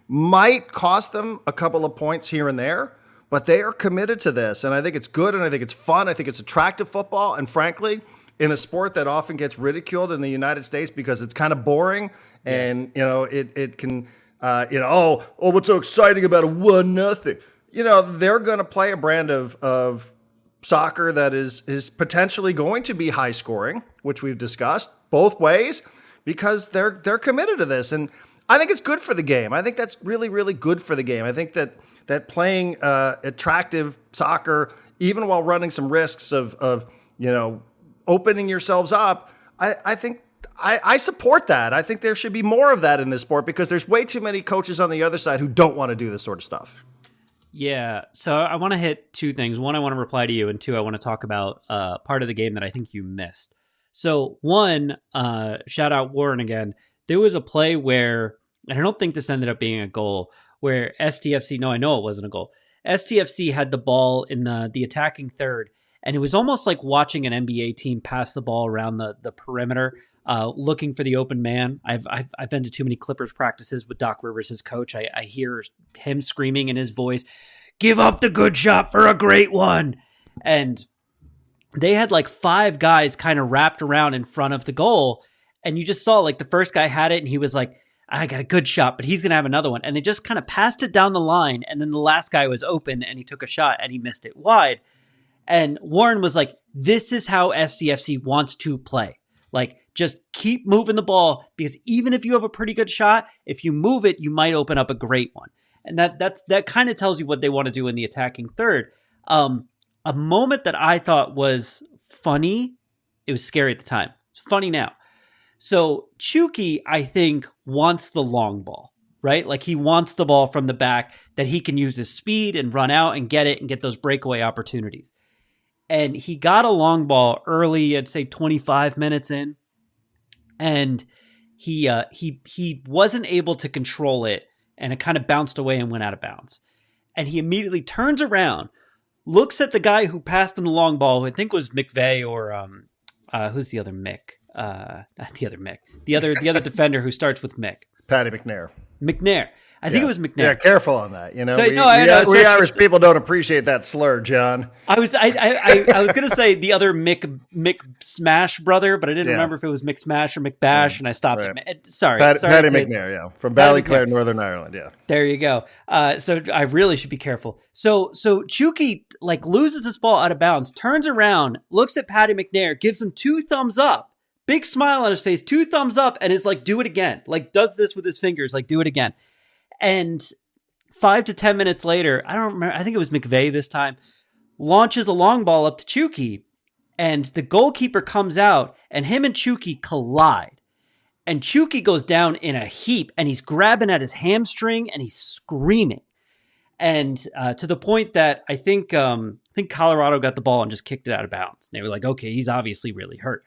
might cost them a couple of points here and there. But they are committed to this. And I think it's good, and I think it's fun. I think it's attractive football. And frankly, in a sport that often gets ridiculed in the United States because it's kind of boring and, it can... what's so exciting about a 1-0? They're going to play a brand of soccer that is potentially going to be high scoring, which we've discussed both ways, because they're committed to this. And I think it's good for the game. I think that's really, really good for the game. I think that playing attractive soccer, even while running some risks of opening yourselves up, I think I support that. I think there should be more of that in this sport because there's way too many coaches on the other side who don't want to do this sort of stuff. Yeah. So I want to hit two things. One, I want to reply to you, and two, I want to talk about part of the game that I think you missed. So one, shout out Warren again. There was a play where, and I don't think this ended up being a goal, where I know it wasn't a goal. SDFC had the ball in the attacking third, and it was almost like watching an NBA team pass the ball around the perimeter, looking for the open man. I've been to too many Clippers practices with Doc Rivers as coach. I hear him screaming in his voice, "Give up the good shot for a great one." And they had like 5 guys kind of wrapped around in front of the goal. And you just saw like the first guy had it and he was like, "I got a good shot, but he's going to have another one." And they just kind of passed it down the line. And then the last guy was open and he took a shot and he missed it wide. And Warren was like, "This is how SDFC wants to play. Like, just keep moving the ball, because even if you have a pretty good shot, if you move it, you might open up a great one." And that kind of tells you what they want to do in the attacking third. A moment that I thought was funny, it was scary at the time. It's funny now. So Chucky, I think, wants the long ball, right? Like, he wants the ball from the back that he can use his speed and run out and get it and get those breakaway opportunities. And he got a long ball early, I'd say 25 minutes in, and he wasn't able to control it, and it kind of bounced away and went out of bounds. And he immediately turns around, looks at the guy who passed him the long ball, who I think was McVeigh or who's the other Mick? Not the other Mick. The other defender who starts with Mick. Patty McNair. I think it was McNair. Yeah, careful on that. So, we Irish people don't appreciate that slur, John. I was gonna say the other Mick Smash brother, but I didn't remember if it was Mick Smash or McBash, and I stopped it. Sorry, Patty McNair, from Ballyclare, Northern Ireland. Yeah, there you go. So I really should be careful. So Chucky like loses this ball out of bounds, turns around, looks at Patty McNair, gives him 2 thumbs up, big smile on his face, 2 thumbs up, and is like, "Do it again." Like, does this with his fingers, like, "Do it again." And 5 to 10 minutes later, I don't remember, I think it was McVeigh this time, launches a long ball up to Chucky, and the goalkeeper comes out, and him and Chucky collide. And Chucky goes down in a heap, and he's grabbing at his hamstring, and he's screaming. And to the point that I think Colorado got the ball and just kicked it out of bounds. They were like, okay, he's obviously really hurt.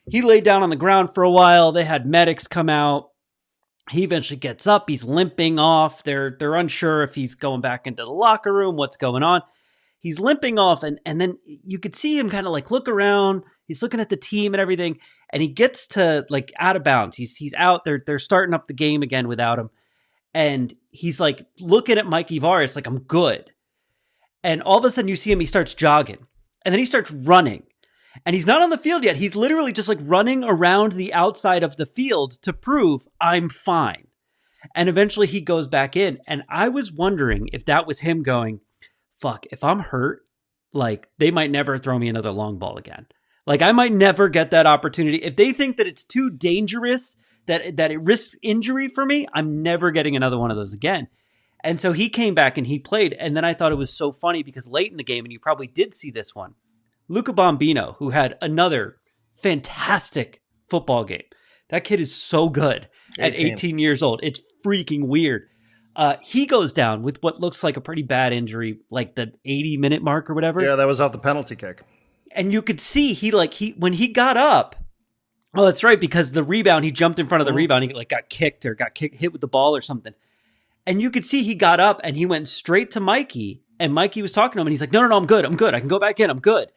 He laid down on the ground for a while. They had medics come out. He eventually gets up. He's limping off. They're unsure if he's going back into the locker room, what's going on. He's limping off, and then you could see him kind of like look around. He's looking at the team and everything, and he gets to like out of bounds. He's out there. They're starting up the game again without him. And he's like looking at Mikey Varis like, I'm good. And all of a sudden you see him, he starts jogging. And then he starts running. And he's not on the field yet. He's literally just like running around the outside of the field to prove I'm fine. And eventually he goes back in. And I was wondering if that was him going, fuck, if I'm hurt, like they might never throw me another long ball again. Like I might never get that opportunity. If they think that it's too dangerous, that it risks injury for me, I'm never getting another one of those again. And so he came back and he played. And then I thought it was so funny because late in the game, and you probably did see this one, Luca Bombino, who had another fantastic football game. That kid is so good at 18 years old. It's freaking weird. He goes down with what looks like a pretty bad injury, like the 80-minute mark or whatever. Yeah, that was off the penalty kick. And you could see when he got up, oh, that's right, because the rebound, he jumped in front of the rebound. He like got kicked or hit with the ball or something. And you could see he got up and he went straight to Mikey. And Mikey was talking to him and he's like, no, I'm good. I can go back in. I'm good.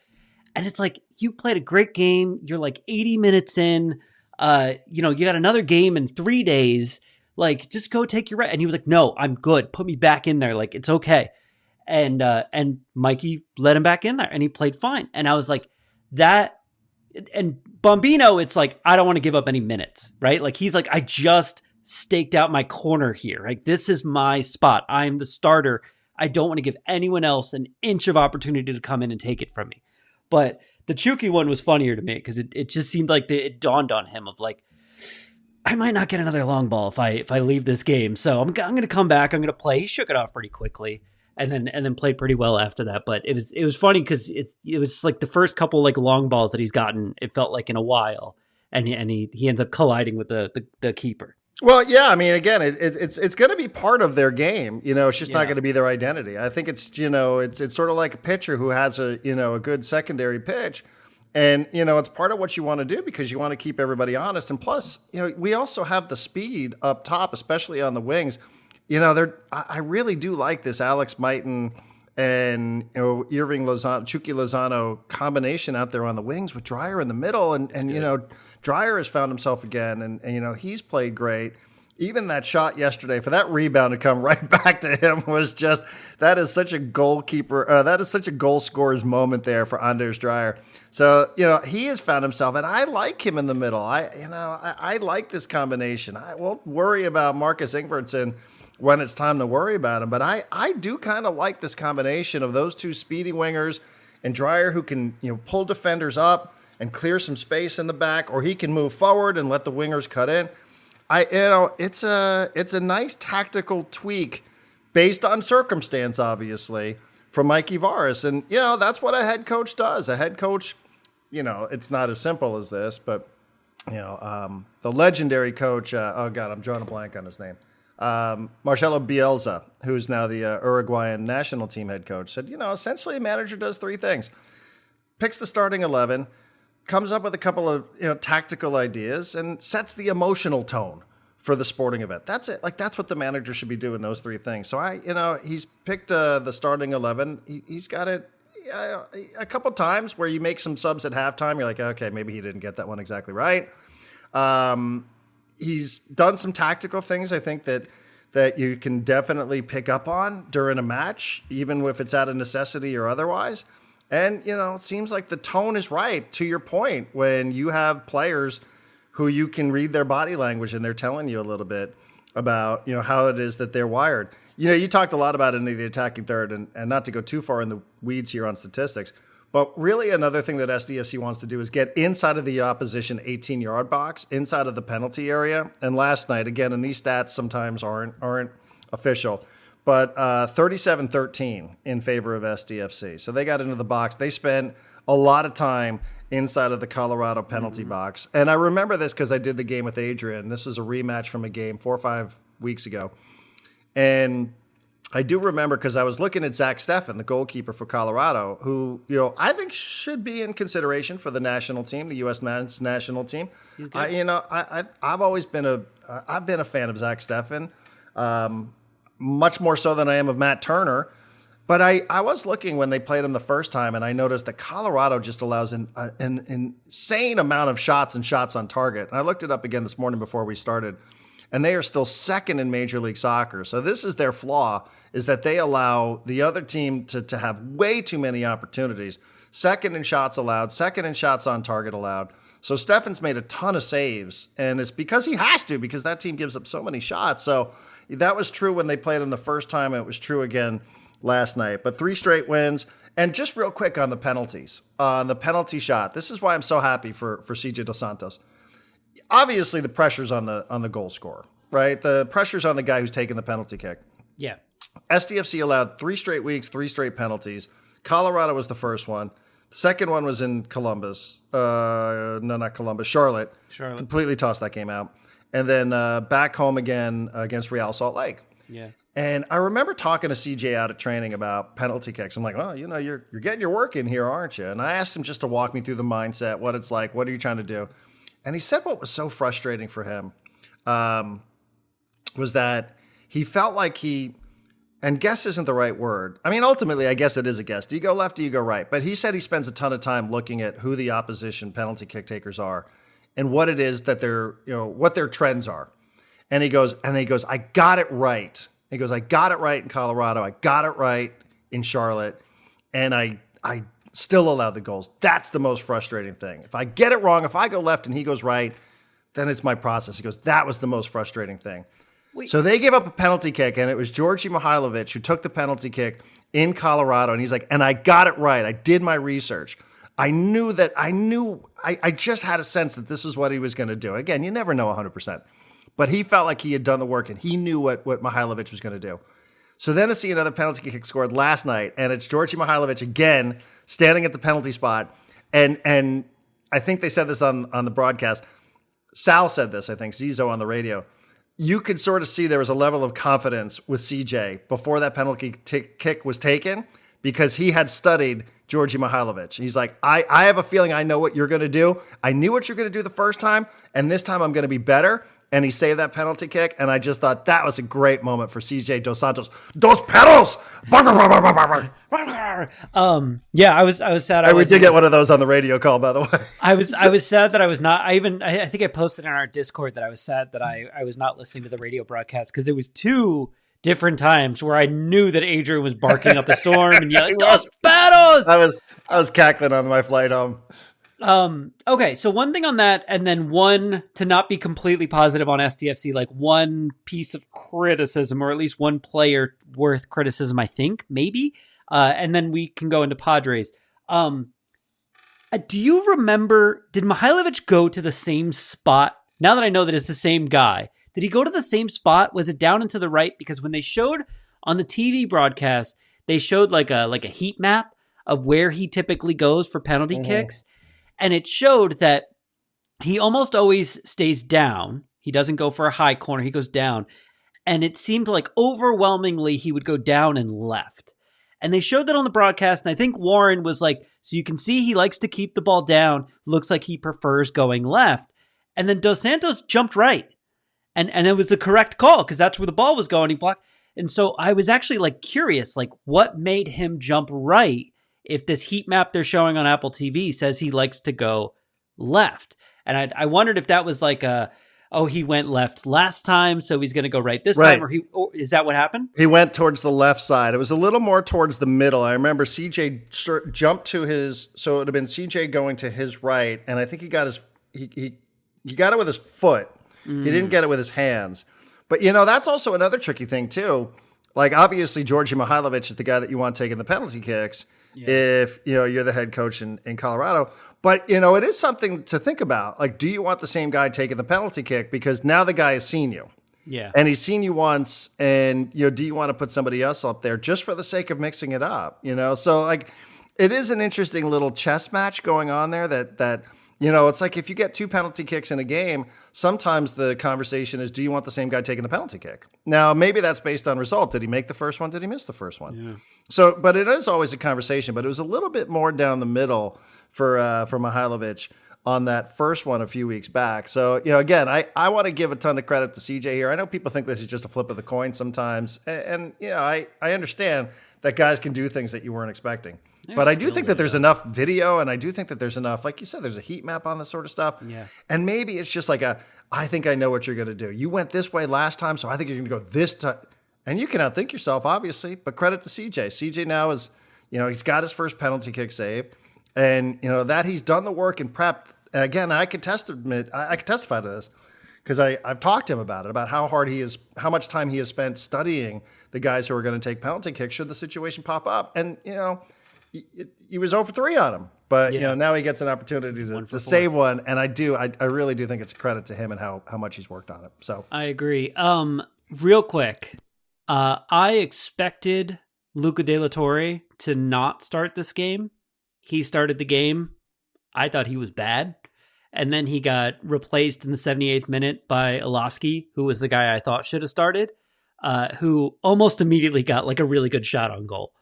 And it's like, you played a great game. You're like 80 minutes in. You got another game in 3 days. Like, just go take your rest. And he was like, no, I'm good. Put me back in there. Like, it's okay. And Mikey let him back in there and he played fine. And I was like, that. And Bombino, it's like, I don't want to give up any minutes, right? Like, he's like, I just staked out my corner here. Like, this is my spot. I'm the starter. I don't want to give anyone else an inch of opportunity to come in and take it from me. But the Chucky one was funnier to me because it just seemed like it dawned on him of like, I might not get another long ball if I leave this game. So I'm going to come back. I'm going to play. He shook it off pretty quickly and then played pretty well after that. But it was funny because it was like the first couple like long balls that he's gotten, it felt like in a while. And he ends up colliding with the keeper. Well, yeah, I mean, again, it's going to be part of their game. It's just not going to be their identity. I think it's sort of like a pitcher who has a good secondary pitch, and it's part of what you want to do because you want to keep everybody honest. And plus, we also have the speed up top, especially on the wings. I really do like this Alex Mighton and Irving Lozano, Chucky Lozano combination out there on the wings with Dreyer in the middle, and Dreyer has found himself again, and he's played great. Even that shot yesterday for that rebound to come right back to him was just that is such a goalkeeper, that is such a goal scorer's moment there for Anders Dreyer. So he has found himself, and I like him in the middle. I like this combination. I won't worry about Marcus Ingvartson when it's time to worry about him. But I do kind of like this combination of those two speedy wingers and Dreyer who can, pull defenders up and clear some space in the back, or he can move forward and let the wingers cut in. It's a nice tactical tweak based on circumstance, obviously, from Mikey Varis. And, that's what a head coach does. A head coach, it's not as simple as this, but, the legendary coach, I'm drawing a blank on his name. Marcelo Bielsa, who's now the Uruguayan national team head coach, said, essentially a manager does three things. Picks the starting 11, comes up with a couple of tactical ideas, and sets the emotional tone for the sporting event. That's it. Like, that's what the manager should be doing, those three things. So he's picked the starting 11. He's got it a couple times where you make some subs at halftime. You're like, okay, maybe he didn't get that one exactly right. He's done some tactical things, I think, that you can definitely pick up on during a match, even if it's out of necessity or otherwise. And, it seems like the tone is right, to your point, when you have players who you can read their body language and they're telling you a little bit about, how it is that they're wired. You talked a lot about it in the attacking third, and not to go too far in the weeds here on statistics, but really another thing that SDFC wants to do is get inside of the opposition 18-yard box, inside of the penalty area. And last night, again, and these stats sometimes aren't official, but 37-13 in favor of SDFC. So they got into the box. They spent a lot of time inside of the Colorado penalty box. And I remember this because I did the game with Adrian. This is a rematch from a game 4 or 5 weeks ago. And I do remember because I was looking at Zach Steffen, the goalkeeper for Colorado, who I think should be in consideration for the national team, the U.S. men's national team. I've always been a fan of Zach Steffen, much more so than I am of Matt Turner. But I was looking when they played them the first time, and I noticed that Colorado just allows an insane amount of shots and shots on target. And I looked it up again this morning before we started, and they are still second in Major League Soccer. So this is their flaw, is that they allow the other team to have way too many opportunities. Second in shots allowed, second in shots on target allowed. So Steffen's made a ton of saves, and it's because he has to, because that team gives up so many shots. So that was true when they played him the first time, and it was true again last night. But 3 straight wins. And just real quick on the penalties, on the penalty shot, this is why I'm so happy for CJ Dos Santos. Obviously, the pressure's on the goal scorer, right? The pressure's on the guy who's taking the penalty kick. Yeah. SDFC allowed 3 straight weeks, 3 straight penalties. Colorado was the first one. The second one was in Columbus. No, not Columbus. Charlotte. Completely tossed that game out. And then back home again against Real Salt Lake. Yeah. And I remember talking to CJ out at training about penalty kicks. I'm like, well, you're getting your work in here, aren't you? And I asked him just to walk me through the mindset, what it's like, what are you trying to do? And he said what was so frustrating for him was that he felt like and guess isn't the right word. I mean, ultimately, I guess it is a guess. Do you go left? Do you go right? But he said he spends a ton of time looking at who the opposition penalty kick takers are and what it is that what their trends are. And he goes, I got it right. He goes, I got it right in Colorado. I got it right in Charlotte. And I still allowed the goals. That's the most frustrating thing. If I get it wrong, if I go left and he goes right, then it's my process. He goes, that was the most frustrating thing. So they gave up a penalty kick, and it was Georgi Mihailovic who took the penalty kick in Colorado. And he's like, and I got it right. I did my research. I just had a sense that this is what he was going to do. Again, you never know 100%. But he felt like he had done the work, and he knew what Mihailovic was going to do. So then to see another penalty kick scored last night, and it's Georgi Mihailovic again standing at the penalty spot. And I think they said this on the broadcast. Sal said this, I think, Zizo on the radio. You could sort of see there was a level of confidence with CJ before that penalty kick was taken because he had studied Georgi Mihailovic. He's like, I have a feeling I know what you're going to do. I knew what you're going to do the first time, and this time I'm going to be better. And he saved that penalty kick, and I just thought that was a great moment for CJ Dos Santos. Dos perros! Yeah, I was sad. We did get one of those on the radio call, by the way. I was sad that I was not. I think I posted in our Discord that I was sad that I was not listening to the radio broadcast because it was 2 different times where I knew that Adrian was barking up a storm and yelling "Dos perros!" I was cackling on my flight home. Okay, so one thing on that, and then one to not be completely positive on SDFC, like one piece of criticism, or at least one player worth criticism, I think, maybe. And then we can go into Padres. Do you remember, did Mihailovic go to the same spot? Now that I know that it's the same guy, did he go to the same spot? Was it down and to the right? Because when they showed on the TV broadcast, they showed like a heat map of where he typically goes for penalty kicks. And it showed that he almost always stays down. He doesn't go for a high corner. He goes down. And it seemed like overwhelmingly he would go down and left. And they showed that on the broadcast. And I think Warren was like, so you can see he likes to keep the ball down. Looks like he prefers going left. And then Dos Santos jumped right. And it was the correct call because that's where the ball was going. He blocked. And so I was actually like curious, like what made him jump right? If this heat map they're showing on Apple TV says he likes to go left. And I wondered if that was like he went left last time, so he's going to go right this time, or is that what happened? He went towards the left side. It was a little more towards the middle. I remember CJ jumped to so it would have been CJ going to his right, and I think he got he got it with his foot. He didn't get it with his hands. But, that's also another tricky thing, too. Like, obviously, Georgi Mihailovic is the guy that you want taking the penalty kicks. Yeah. If you're the head coach in Colorado. But it is something to think about. Like, do you want the same guy taking the penalty kick? Because now the guy has seen you. Yeah. And he's seen you once, and do you want to put somebody else up there just for the sake of mixing it up? So like it is an interesting little chess match going on there that it's like if you get 2 penalty kicks in a game, sometimes the conversation is, do you want the same guy taking the penalty kick? Now, maybe that's based on result. Did he make the first one? Did he miss the first one? Yeah. So, but it is always a conversation, but it was a little bit more down the middle for Mihailovic on that first one a few weeks back. So, again, I want to give a ton of credit to CJ here. I know people think this is just a flip of the coin sometimes. And I understand that guys can do things that you weren't expecting. There's But I do still think that there's video. enough video, and I do think that there's enough, like you said, there's a heat map on this sort of stuff. Yeah. And maybe it's just like I think I know what you're going to do. You went this way last time, so I think you're going to go this time. And you can outthink yourself, obviously, but credit to CJ. CJ now is, he's got his first penalty kick save, and that he's done the work and prep. And again, I could testify to this because I've talked to him about how much time he has spent studying the guys who are going to take penalty kicks should the situation pop up. And he was 0 for 3 on him, but now he gets an opportunity to save one, and I really do think it's a credit to him and how much he's worked on it. So I agree. Real quick. I expected Luca De La Torre to not start this game. He started the game. I thought he was bad. And then he got replaced in the 78th minute by Olaski, who was the guy I thought should have started, who almost immediately got like a really good shot on goal.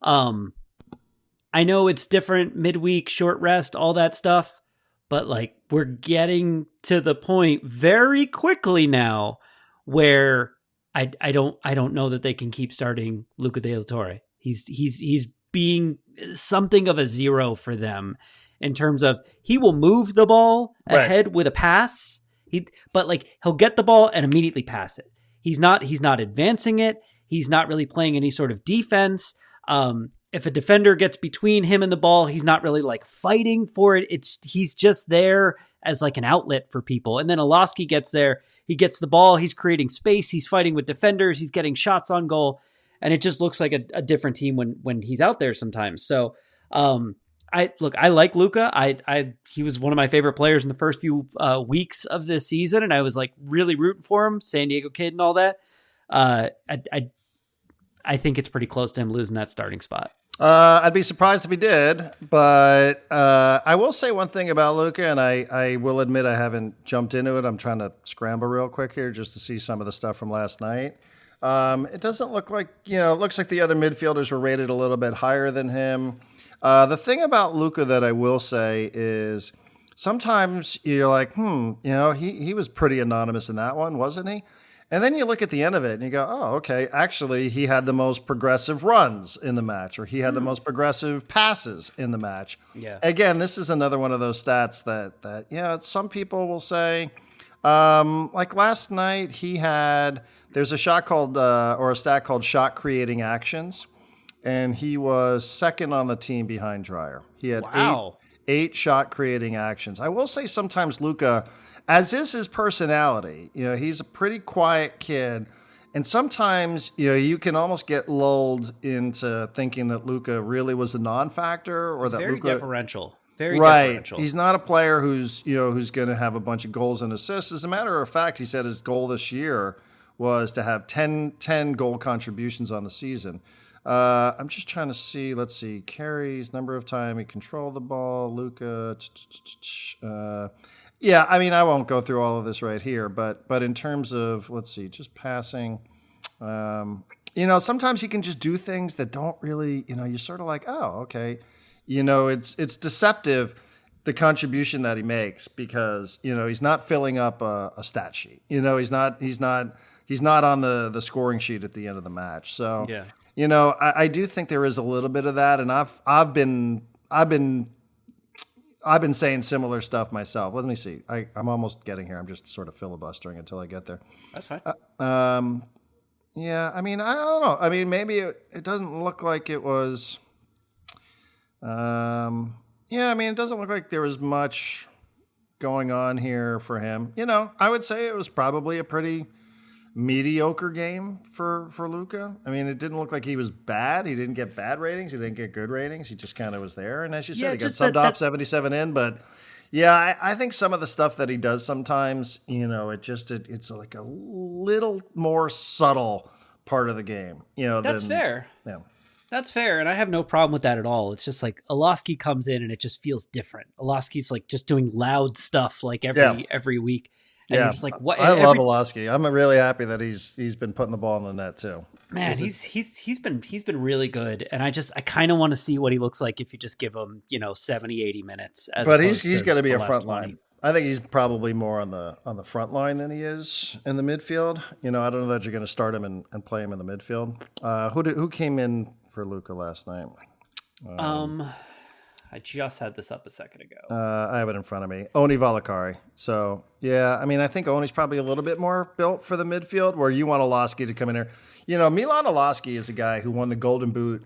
I know it's different, midweek, short rest, all that stuff, but like we're getting to the point very quickly now where I don't know that they can keep starting Luca De La Torre. He's being something of a zero for them in terms of he will move the ball ahead with a pass. But he'll get the ball and immediately pass it. He's not advancing it. He's not really playing any sort of defense. If a defender gets between him and the ball, he's not really fighting for it. He's just there as an outlet for people. And then Olaski gets there. He gets the ball. He's creating space. He's fighting with defenders. He's getting shots on goal. And it just looks like a different team when he's out there sometimes. So I like Luka. He was one of my favorite players in the first few weeks of this season. And I was really rooting for him, San Diego kid and all that. I think it's pretty close to him losing that starting spot. I'd be surprised if he did, but I will say one thing about Luka, and I will admit I haven't jumped into it. I'm trying to scramble real quick here just to see some of the stuff from last night. It doesn't look like, it looks like the other midfielders were rated a little bit higher than him. The thing about Luka that I will say is sometimes you're like, he was pretty anonymous in that one, wasn't he? And then you look at the end of it and you go, oh, okay, actually he had the most progressive runs in the match, or he had the most progressive passes in the match. Yeah. Again, this is another one of those stats that some people will say, like last night there's a shot called, or a stat called shot creating actions. And he was second on the team behind Dreyer. He had eight shot creating actions. I will say sometimes Luka, as is his personality, he's a pretty quiet kid. And sometimes, you can almost get lulled into thinking that Luka really was a non-factor, or that very Luka deferential. Very right. Differential. He's not a player who's going to have a bunch of goals and assists. As a matter of fact, he said his goal this year was to have 10 goal contributions on the season. I'm just trying to see. Let's see. Carries, number of time he controlled the ball. Luka. Yeah, I mean, I won't go through all of this right here, but in terms of, let's see, just passing, sometimes he can just do things that don't really, you're sort of like, oh, okay. It's deceptive, the contribution that he makes, because, he's not filling up a stat sheet. He's not on the scoring sheet at the end of the match. So, yeah. I do think there is a little bit of that, and I've been saying similar stuff myself. Let me see. I'm almost getting here. I'm just sort of filibustering until I get there. That's fine. Yeah, I mean, I don't know. I mean, maybe it doesn't look like it was. Yeah, I mean, it doesn't look like there was much going on here for him. I would say it was probably a pretty mediocre game for Luka. I mean, it didn't look like he was bad. He didn't get bad ratings. He didn't get good ratings. He just kind of was there. And as you said, he got subbed off 77 in. But yeah, I think some of the stuff that he does sometimes, it's like a little more subtle part of the game. That's fair. Yeah. That's fair, and I have no problem with that at all. It's just Olaski comes in and it just feels different. Olaski's just doing loud stuff every week. And you're just what? I love Olaski. I'm really happy that he's been putting the ball in the net too. Man, he's been really good, and I kind of want to see what he looks like if you just give him 70, 80 minutes. But he's going to be a front line. I think he's probably more on the front line than he is in the midfield. I don't know that you're going to start him and play him in the midfield. Who came in for Luka last night? I just had this up a second ago. I have it in front of me. Oni Valakari. So, yeah, I mean, I think Oni's probably a little bit more built for the midfield where you want Olowski to come in there. You know, Milan Olowski is a guy who won the Golden Boot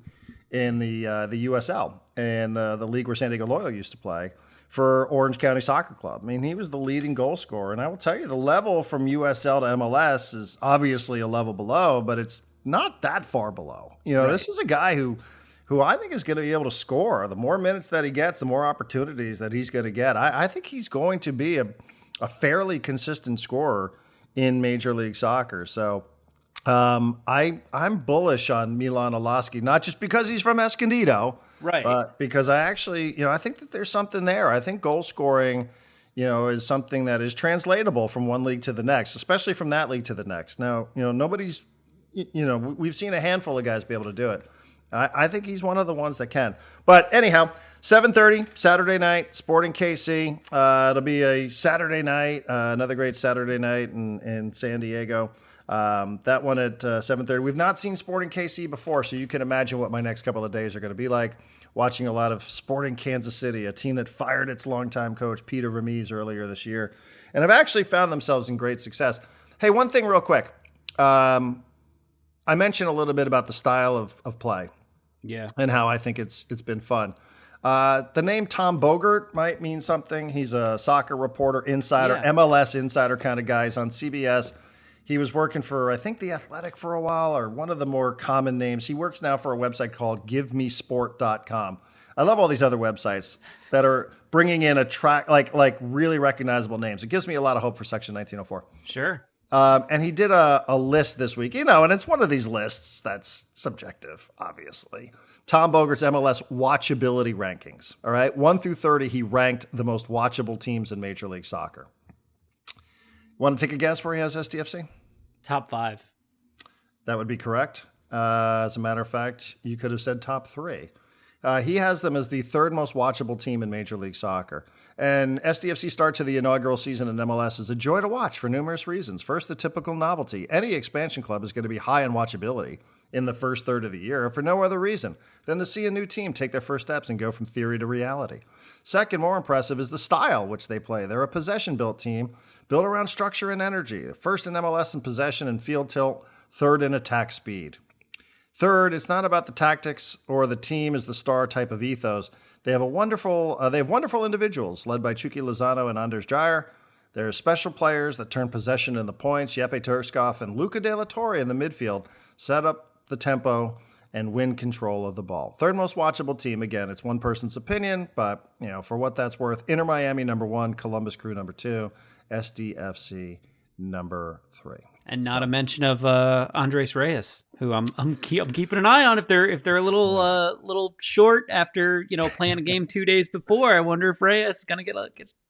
in the USL and the league where San Diego Loyal used to play for Orange County Soccer Club. I mean, he was the leading goal scorer. And I will tell you, the level from USL to MLS is obviously a level below, but it's not that far below. You know, This is a guy who I think is going to be able to score. The more minutes that he gets, the more opportunities that he's going to get. I think he's going to be a fairly consistent scorer in Major League Soccer. So I'm bullish on Milan Olowski, not just because he's from Escondido, right? But because I actually, I think that there's something there. I think goal scoring, is something that is translatable from one league to the next, especially from that league to the next. Now, nobody's, we've seen a handful of guys be able to do it. I think he's one of the ones that can. But anyhow, 7:30 Saturday night, Sporting KC. It'll be a Saturday night, another great Saturday night in San Diego. That one at 7:30. We've not seen Sporting KC before, so you can imagine what my next couple of days are going to be like. Watching a lot of Sporting Kansas City, a team that fired its longtime coach, Peter Vermees, earlier this year, and have actually found themselves in great success. Hey, one thing real quick. I mentioned a little bit about the style of play. Yeah. And how I think it's been fun. The name Tom Bogaert might mean something. He's a soccer reporter, insider, MLS insider kind of guys on CBS. He was working for, I think, The Athletic for a while, or one of the more common names. He works now for a website called GiveMeSport.com. I love all these other websites that are bringing in like really recognizable names. It gives me a lot of hope for Section 1904. Sure. And he did a list this week, and it's one of these lists that's subjective, obviously. Tom Bogaerts' MLS watchability rankings. All right, 1 through 30, he ranked the most watchable teams in Major League Soccer. Want to take a guess where he has SDFC? Top 5. That would be correct. As a matter of fact, you could have said top 3. He has them as the third most watchable team in Major League Soccer. And SDFC start to the inaugural season in MLS is a joy to watch for numerous reasons. First, the typical novelty. Any expansion club is going to be high in watchability in the first third of the year for no other reason than to see a new team take their first steps and go from theory to reality. Second, more impressive is the style which they play. They're a possession-built team built around structure and energy. First in MLS in possession and field tilt, third in attack speed. Third, it's not about the tactics or the team as the star type of ethos. They have wonderful individuals led by Chucky Lozano and Anders Jair. They're special players that turn possession into points. Jeppe Turskov and Luca De La Torre in the midfield set up the tempo and win control of the ball. Third most watchable team. Again, it's one person's opinion, but for what that's worth, Inter Miami number 1, Columbus Crew number 2, SDFC number 3. And not a mention of Andres Reyes, who I'm keeping an eye on. If they're a little short after playing a game 2 days before, I wonder if Reyes is gonna get a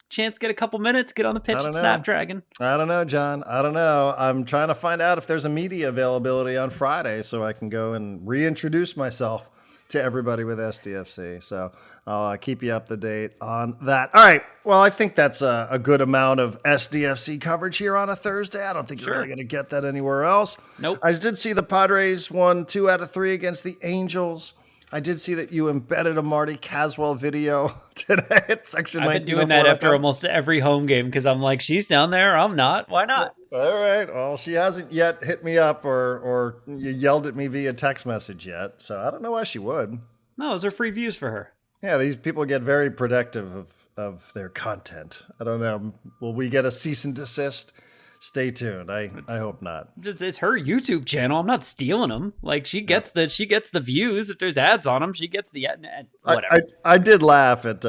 chance to get a couple minutes, get on the pitch at Snapdragon. I don't know, John. I don't know. I'm trying to find out if there's a media availability on Friday so I can go and reintroduce myself to everybody with SDFC. So I'll keep you up to date on that. All right. Well, I think that's a good amount of SDFC coverage here on a Thursday. I don't think you're really going to get that anywhere else. Nope. I did see the Padres won 2 out of 3 against the Angels. I did see that you embedded a Marty Caswell video today at Section 1904. I've been doing that after almost every home game because I'm like, she's down there. I'm not. Why not? All right. Well, she hasn't yet hit me up or you yelled at me via text message yet. So I don't know why she would. No, those are free views for her. Yeah, these people get very protective of their content. I don't know. Will we get a cease and desist? Stay tuned. I hope not. It's her YouTube channel. I'm not stealing them. Like she gets the views. If there's ads on them, she gets the ad. Whatever. I did laugh at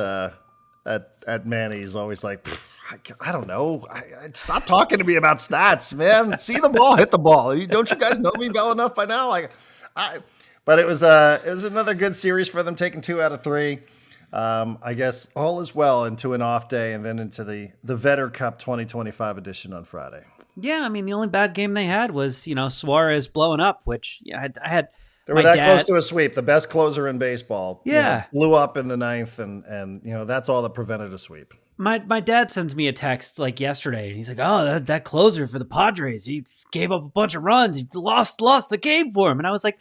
Manny. He's always like, I don't know. Stop talking to me about stats, man. See the ball, hit the ball. Don't you guys know me well enough by now? But it was another good series for them, taking 2 out of 3. I guess all is well into an off day and then into the Vetter Cup 2025 edition on Friday. Yeah, I mean, the only bad game they had was, Suarez blowing up, which I had. They were close to a sweep, the best closer in baseball. Yeah. Blew up in the 9th, and that's all that prevented a sweep. My dad sends me a text like yesterday, and he's like, oh, that closer for the Padres, he gave up a bunch of runs. He lost the game for him. And I was like,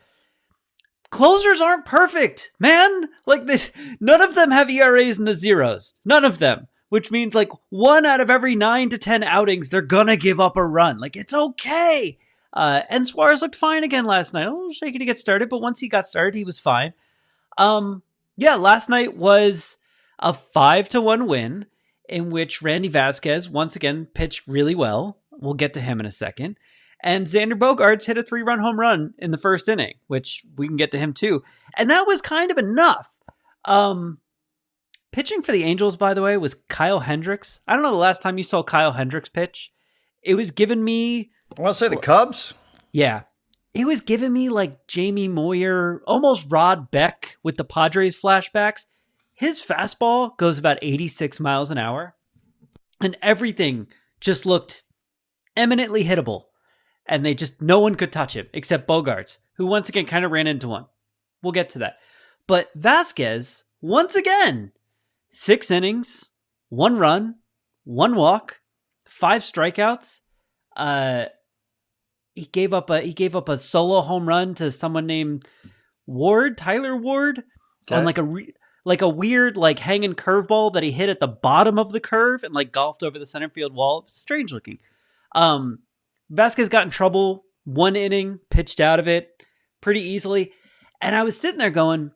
closers aren't perfect, man. Like this, none of them have ERAs in the zeros. None of them. Which means like 1 out of every 9 to 10 outings, they're gonna give up a run. Like it's okay. And Suarez looked fine again last night. A little shaky to get started, but once he got started, he was fine. Last night was a 5-1 win in which Randy Vasquez once again pitched really well. We'll get to him in a second. And Xander Bogaerts hit a 3-run home run in the first inning, which we can get to him too. And that was kind of enough. Pitching for the Angels, by the way, was Kyle Hendricks. I don't know the last time you saw Kyle Hendricks pitch. It was giving me... I want to say the Cubs? Yeah. It was giving me like Jamie Moyer, almost Rod Beck with the Padres flashbacks. His fastball goes about 86 miles an hour. And everything just looked eminently hittable. And no one could touch him except Bogaerts, who once again kind of ran into one. We'll get to that. But Vasquez, once again... 6 innings, 1 run, 1 walk, 5 strikeouts. He gave up a solo home run to someone named Tyler Ward, on like a weird like hanging curveball that he hit at the bottom of the curve and like golfed over the center field wall. It was strange looking. Vasquez got in trouble 1 inning, pitched out of it pretty easily, and I was sitting there going,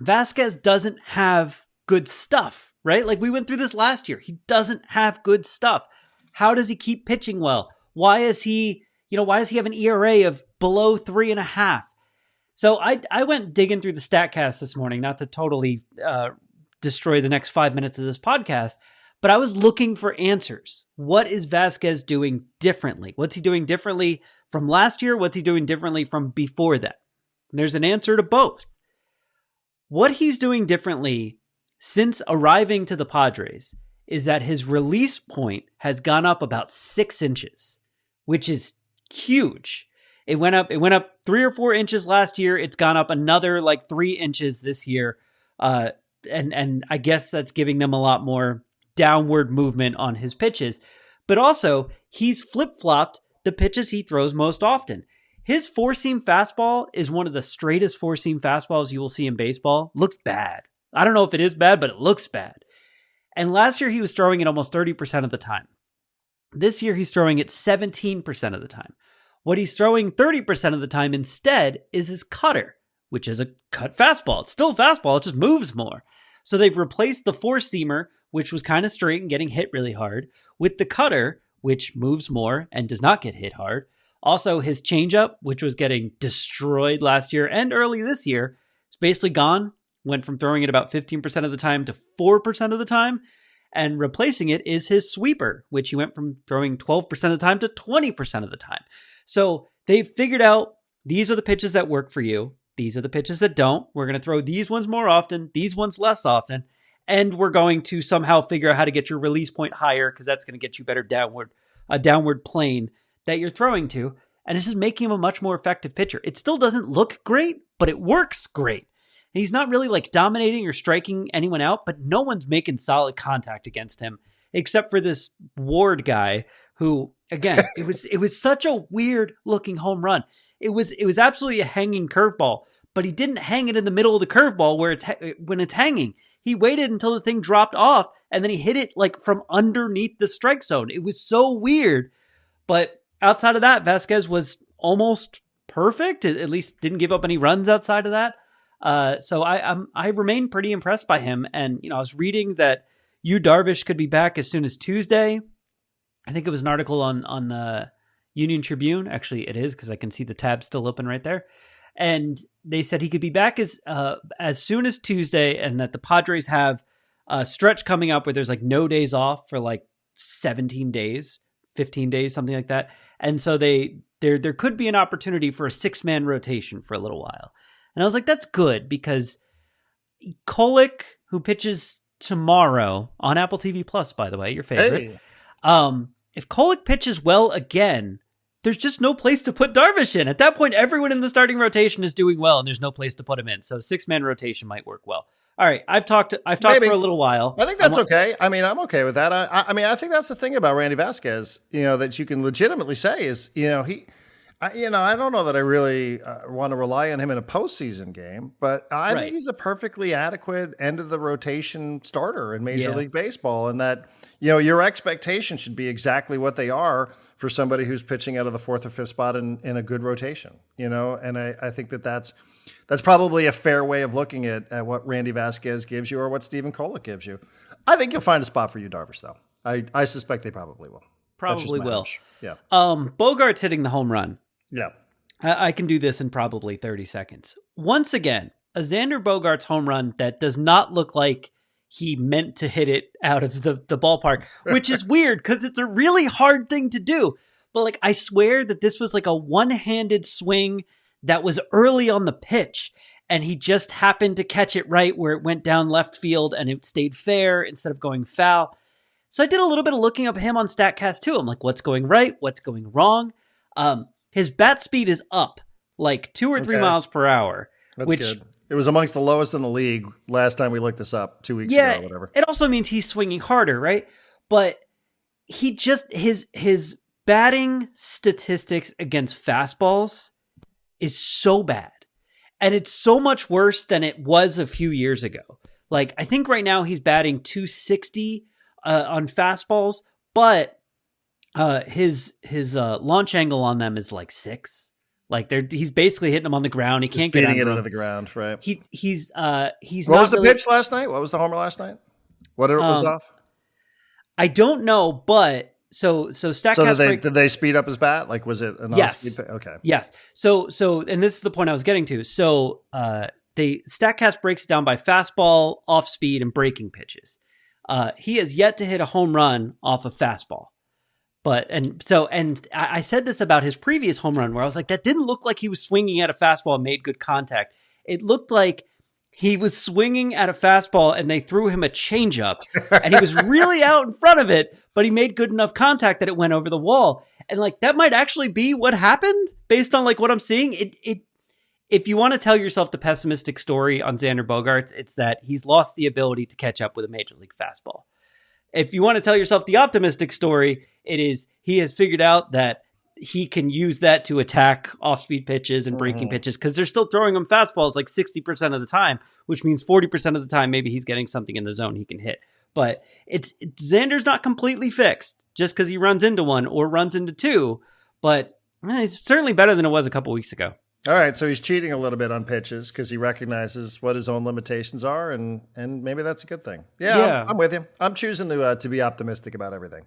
Vasquez doesn't have good stuff, right? Like we went through this last year. He doesn't have good stuff. How does he keep pitching well? Why does he have an ERA of below 3.5? So I went digging through the StatCast this morning, not to totally destroy the next 5 minutes of this podcast, but I was looking for answers. What is Vasquez doing differently? What's he doing differently from last year? What's he doing differently from before that? And there's an answer to both. What he's doing differently since arriving to the Padres is that his release point has gone up about 6 inches, which is huge. It went up 3 or 4 inches last year. It's gone up another like 3 inches this year. And I guess that's giving them a lot more downward movement on his pitches. But also, he's flip-flopped the pitches he throws most often. His 4-seam fastball is one of the straightest 4-seam fastballs you will see in baseball. Looks bad. I don't know if it is bad, but it looks bad. And last year he was throwing it almost 30% of the time. This year he's throwing it 17% of the time. What he's throwing 30% of the time instead is his cutter, which is a cut fastball. It's still a fastball, it just moves more. So they've replaced the 4-seamer, which was kind of straight and getting hit really hard, with the cutter, which moves more and does not get hit hard. Also, his changeup, which was getting destroyed last year and early this year, is basically gone. Went from throwing it about 15% of the time to 4% of the time. And replacing it is his sweeper, which he went from throwing 12% of the time to 20% of the time. So they've figured out these are the pitches that work for you. These are the pitches that don't. We're going to throw these ones more often, these ones less often. And we're going to somehow figure out how to get your release point higher because that's going to get you better downward plane that you're throwing to. And this is making him a much more effective pitcher. It still doesn't look great, but it works great. He's not really like dominating or striking anyone out, but no one's making solid contact against him except for this Ward guy who, again, it was such a weird looking home run. It was absolutely a hanging curveball, but he didn't hang it in the middle of the curveball when it's hanging. He waited until the thing dropped off and then he hit it like from underneath the strike zone. It was so weird. But outside of that, Vasquez was almost perfect. At least didn't give up any runs outside of that. So I remain pretty impressed by him. And, I was reading that Darvish could be back as soon as Tuesday. I think it was an article on the Union Tribune. Actually, it is because I can see the tab still open right there. And they said he could be back as soon as Tuesday, and that the Padres have a stretch coming up where there's like no days off for like 17 days, 15 days, something like that. And so there could be an opportunity for a 6-man rotation for a little while. And I was like, that's good because Kolek, who pitches tomorrow on Apple TV Plus, by the way, your favorite. Hey. If Kolek pitches well again, there's just no place to put Darvish in. At that point, everyone in the starting rotation is doing well, and there's no place to put him in. So 6-man rotation might work well. All right, I've talked for a little while. I think that's okay. I mean, I'm okay with that. I mean, I think that's the thing about Randy Vasquez, that you can legitimately say is, I don't know that I really want to rely on him in a postseason game, but I think Right. he's a perfectly adequate end of the rotation starter in Major Yeah. League Baseball, and that your expectations should be exactly what they are for somebody who's pitching out of the fourth or fifth spot in a good rotation. And I think that's probably a fair way of looking at what Randy Vasquez gives you or what Stephen Kolek gives you. I think you'll find a spot for you, Darvish, though. I suspect they probably will. That's just Probably my will. hunch. Yeah. Bogart's hitting the home run. Yeah. I can do this in probably 30 seconds. Once again, a Xander Bogaerts home run that does not look like he meant to hit it out of the ballpark, which is weird because it's a really hard thing to do. But like, I swear that this was like a one-handed swing that was early on the pitch, and he just happened to catch it right where it went down left field and it stayed fair instead of going foul. So I did a little bit of looking up him on StatCast too. I'm like, what's going right? What's going wrong? His bat speed is up like 2 or 3 miles per hour. That's good. It was amongst the lowest in the league last time we looked this up 2 weeks ago or whatever. It also means he's swinging harder, right? But he just, his batting statistics against fastballs is so bad. And it's so much worse than it was a few years ago. Like, I think right now he's batting 260 on fastballs, but his launch angle on them is like 6. Like he's basically hitting them on the ground. He Just can't get beating it into the ground, right? He's What not was the really, pitch last night? What was the homer last night? What it was off? I don't know, but so StatCast Did they speed up his bat? Like, was it an off-speed pitch? Okay. Yes. So, and this is the point I was getting to. So, StatCast breaks it down by fastball, off speed, and breaking pitches. He has yet to hit a home run off a fastball. I said this about his previous home run where I was like, that didn't look like he was swinging at a fastball and made good contact. It looked like he was swinging at a fastball and they threw him a changeup and he was really out in front of it, but he made good enough contact that it went over the wall. And like, that might actually be what happened based on like what I'm seeing. If you want to tell yourself the pessimistic story on Xander Bogaerts, it's that he's lost the ability to catch up with a major league fastball. If you want to tell yourself the optimistic story, it is he has figured out that he can use that to attack off-speed pitches and breaking pitches because they're still throwing him fastballs like 60% of the time, which means 40% of the time maybe he's getting something in the zone he can hit. But Xander's not completely fixed just because he runs into one or runs into two, but it's certainly better than it was a couple weeks ago. All right, so he's cheating a little bit on pitches because he recognizes what his own limitations are, and maybe that's a good thing. Yeah. I'm with you. I'm choosing to be optimistic about everything.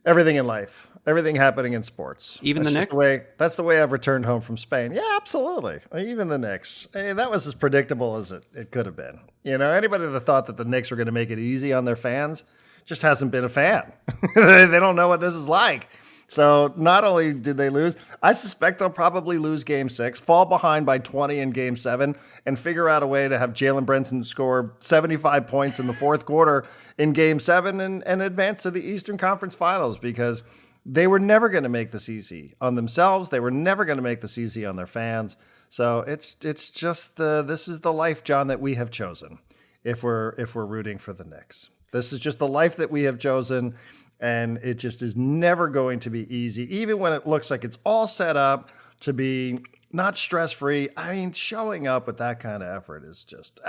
Everything in life, everything happening in sports. Even the Knicks? That's the way I've returned home from Spain. Yeah, absolutely. Even the Knicks. Hey, that was as predictable as it could have been. Anybody that thought that the Knicks were going to make it easy on their fans just hasn't been a fan. They don't know what this is like. So not only did they lose, I suspect they'll probably lose Game 6, fall behind by 20 in Game 7, and figure out a way to have Jalen Brunson score 75 points in the fourth quarter in Game 7 and advance to the Eastern Conference Finals because they were never going to make this easy on themselves. They were never going to make this easy on their fans. So it's just this is the life, John, that we have chosen if we're rooting for the Knicks. This is just the life that we have chosen. And it just is never going to be easy, even when it looks like it's all set up to be not stress-free. I mean, showing up with that kind of effort is just,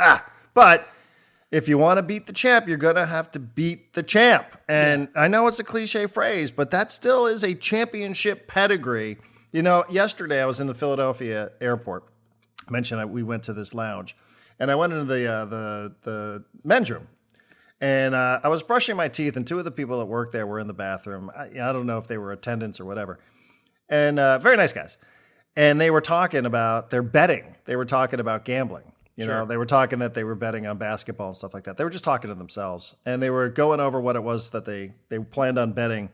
But if you want to beat the champ, you're going to have to beat the champ. And I know it's a cliche phrase, but that still is a championship pedigree. Yesterday I was in the Philadelphia airport. I mentioned we went to this lounge. And I went into the men's room. And I was brushing my teeth, and two of the people that worked there were in the bathroom. I don't know if they were attendants or whatever. And very nice guys. And they were talking about their betting. They were talking about gambling. They were talking that they were betting on basketball and stuff like that. They were just talking to themselves. And they were going over what it was that they planned on betting.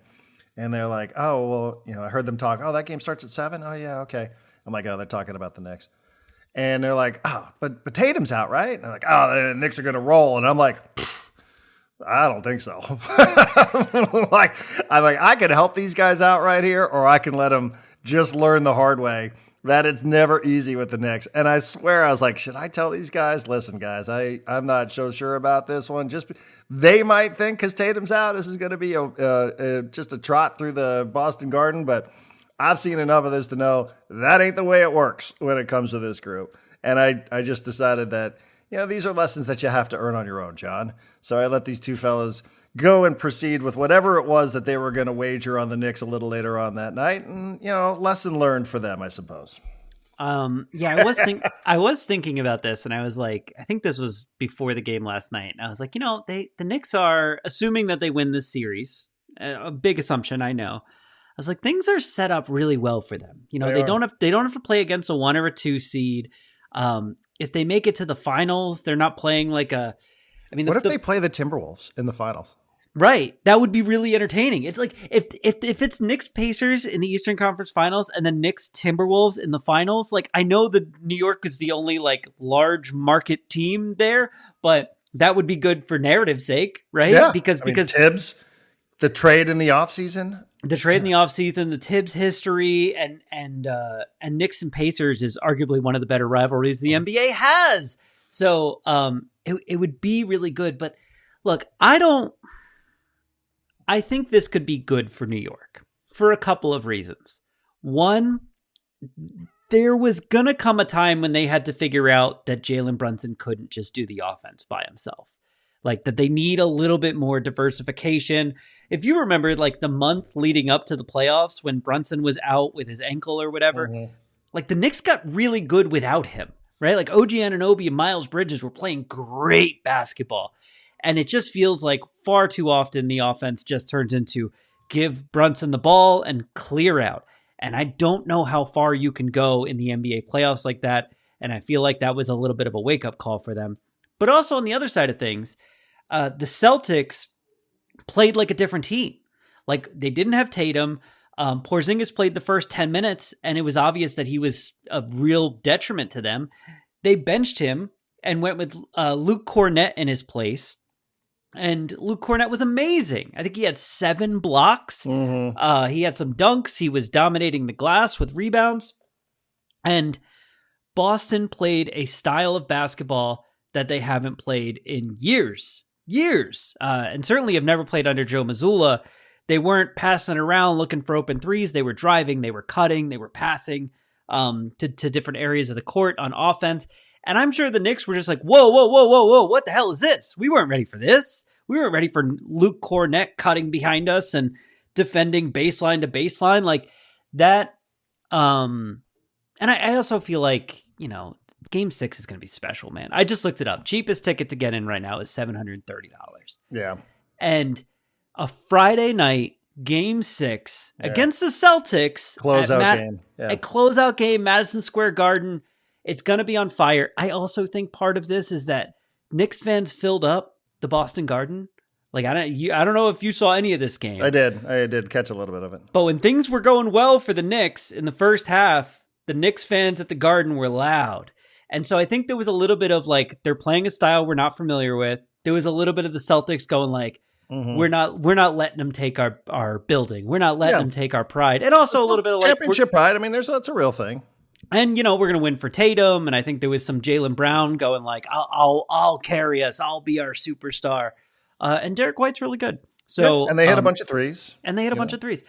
And they're like, oh, well, I heard them talk. Oh, that game starts at 7? Oh, yeah, okay. I'm like, oh, they're talking about the Knicks. And they're like, oh, but Tatum's out, right? And they're like, oh, the Knicks are going to roll. And I'm like, I don't think so. I'm like, I could help these guys out right here, or I can let them just learn the hard way that it's never easy with the Knicks. And I swear, I was like, should I tell these guys? Listen, guys, I'm not so sure about this one. They might think because Tatum's out, this is going to be just a trot through the Boston Garden, but I've seen enough of this to know that ain't the way it works when it comes to this group. And I just decided that, these are lessons that you have to earn on your own, John. So I let these two fellas go and proceed with whatever it was that they were going to wager on the Knicks a little later on that night. And, lesson learned for them, I suppose. I was thinking about this, and I was like, I think this was before the game last night. And I was like, the Knicks are assuming that they win this series. A big assumption, I know. I was like, things are set up really well for them. They don't have to play against a 1 or a 2 seed. If they make it to the finals, they're not playing like a. I mean, what if they play the Timberwolves in the finals? Right, that would be really entertaining. It's like if it's Knicks Pacers in the Eastern Conference Finals and then Knicks Timberwolves in the finals. Like, I know that New York is the only like large market team there, but that would be good for narrative's sake, right? Yeah, because Tibbs, the trade in the offseason. The trade in the offseason, the Tibbs history, and Knicks and Pacers is arguably one of the better rivalries the NBA has. So it would be really good. But look, I think this could be good for New York for a couple of reasons. One, there was going to come a time when they had to figure out that Jalen Brunson couldn't just do the offense by himself. Like, that they need a little bit more diversification. If you remember, like, the month leading up to the playoffs when Brunson was out with his ankle or whatever, like, the Knicks got really good without him, right? Like, OG Anunoby and Miles Bridges were playing great basketball. And it just feels like far too often the offense just turns into give Brunson the ball and clear out. And I don't know how far you can go in the NBA playoffs like that. And I feel like that was a little bit of a wake-up call for them. But also on the other side of things, the Celtics played like a different team. Like, they didn't have Tatum. Porzingis played the first 10 minutes, and it was obvious that he was a real detriment to them. They benched him and went with Luke Cornett in his place. And Luke Cornett was amazing. I think he had 7 blocks. He had some dunks. He was dominating the glass with rebounds. And Boston played a style of basketball that they haven't played in years, and certainly have never played under Joe Mazzulla. They weren't passing around looking for open threes. They were driving, they were cutting, they were passing to different areas of the court on offense. And I'm sure the Knicks were just like, whoa, what the hell is this? We weren't ready for this. We weren't ready for Luke Cornett cutting behind us and defending baseline to baseline like that. And I also feel like, Game 6 is going to be special, man. I just looked it up. Cheapest ticket to get in right now is $730. Yeah. And a Friday night Game 6 against the Celtics. Closeout game. Yeah. A closeout game, Madison Square Garden. It's going to be on fire. I also think part of this is that Knicks fans filled up the Boston Garden. Like, I don't know if you saw any of this game. I did catch a little bit of it. But when things were going well for the Knicks in the first half, the Knicks fans at the Garden were loud. And so I think there was a little bit of like, they're playing a style we're not familiar with. There was a little bit of the Celtics going like, we're not letting them take our building. We're not letting them take our pride. And also a little bit of like championship pride. I mean, that's a real thing. And, we're going to win for Tatum. And I think there was some Jaylen Brown going like, I'll carry us. I'll be our superstar. And Derek White's really good. So, and they hit a bunch of threes. They hit a bunch of threes,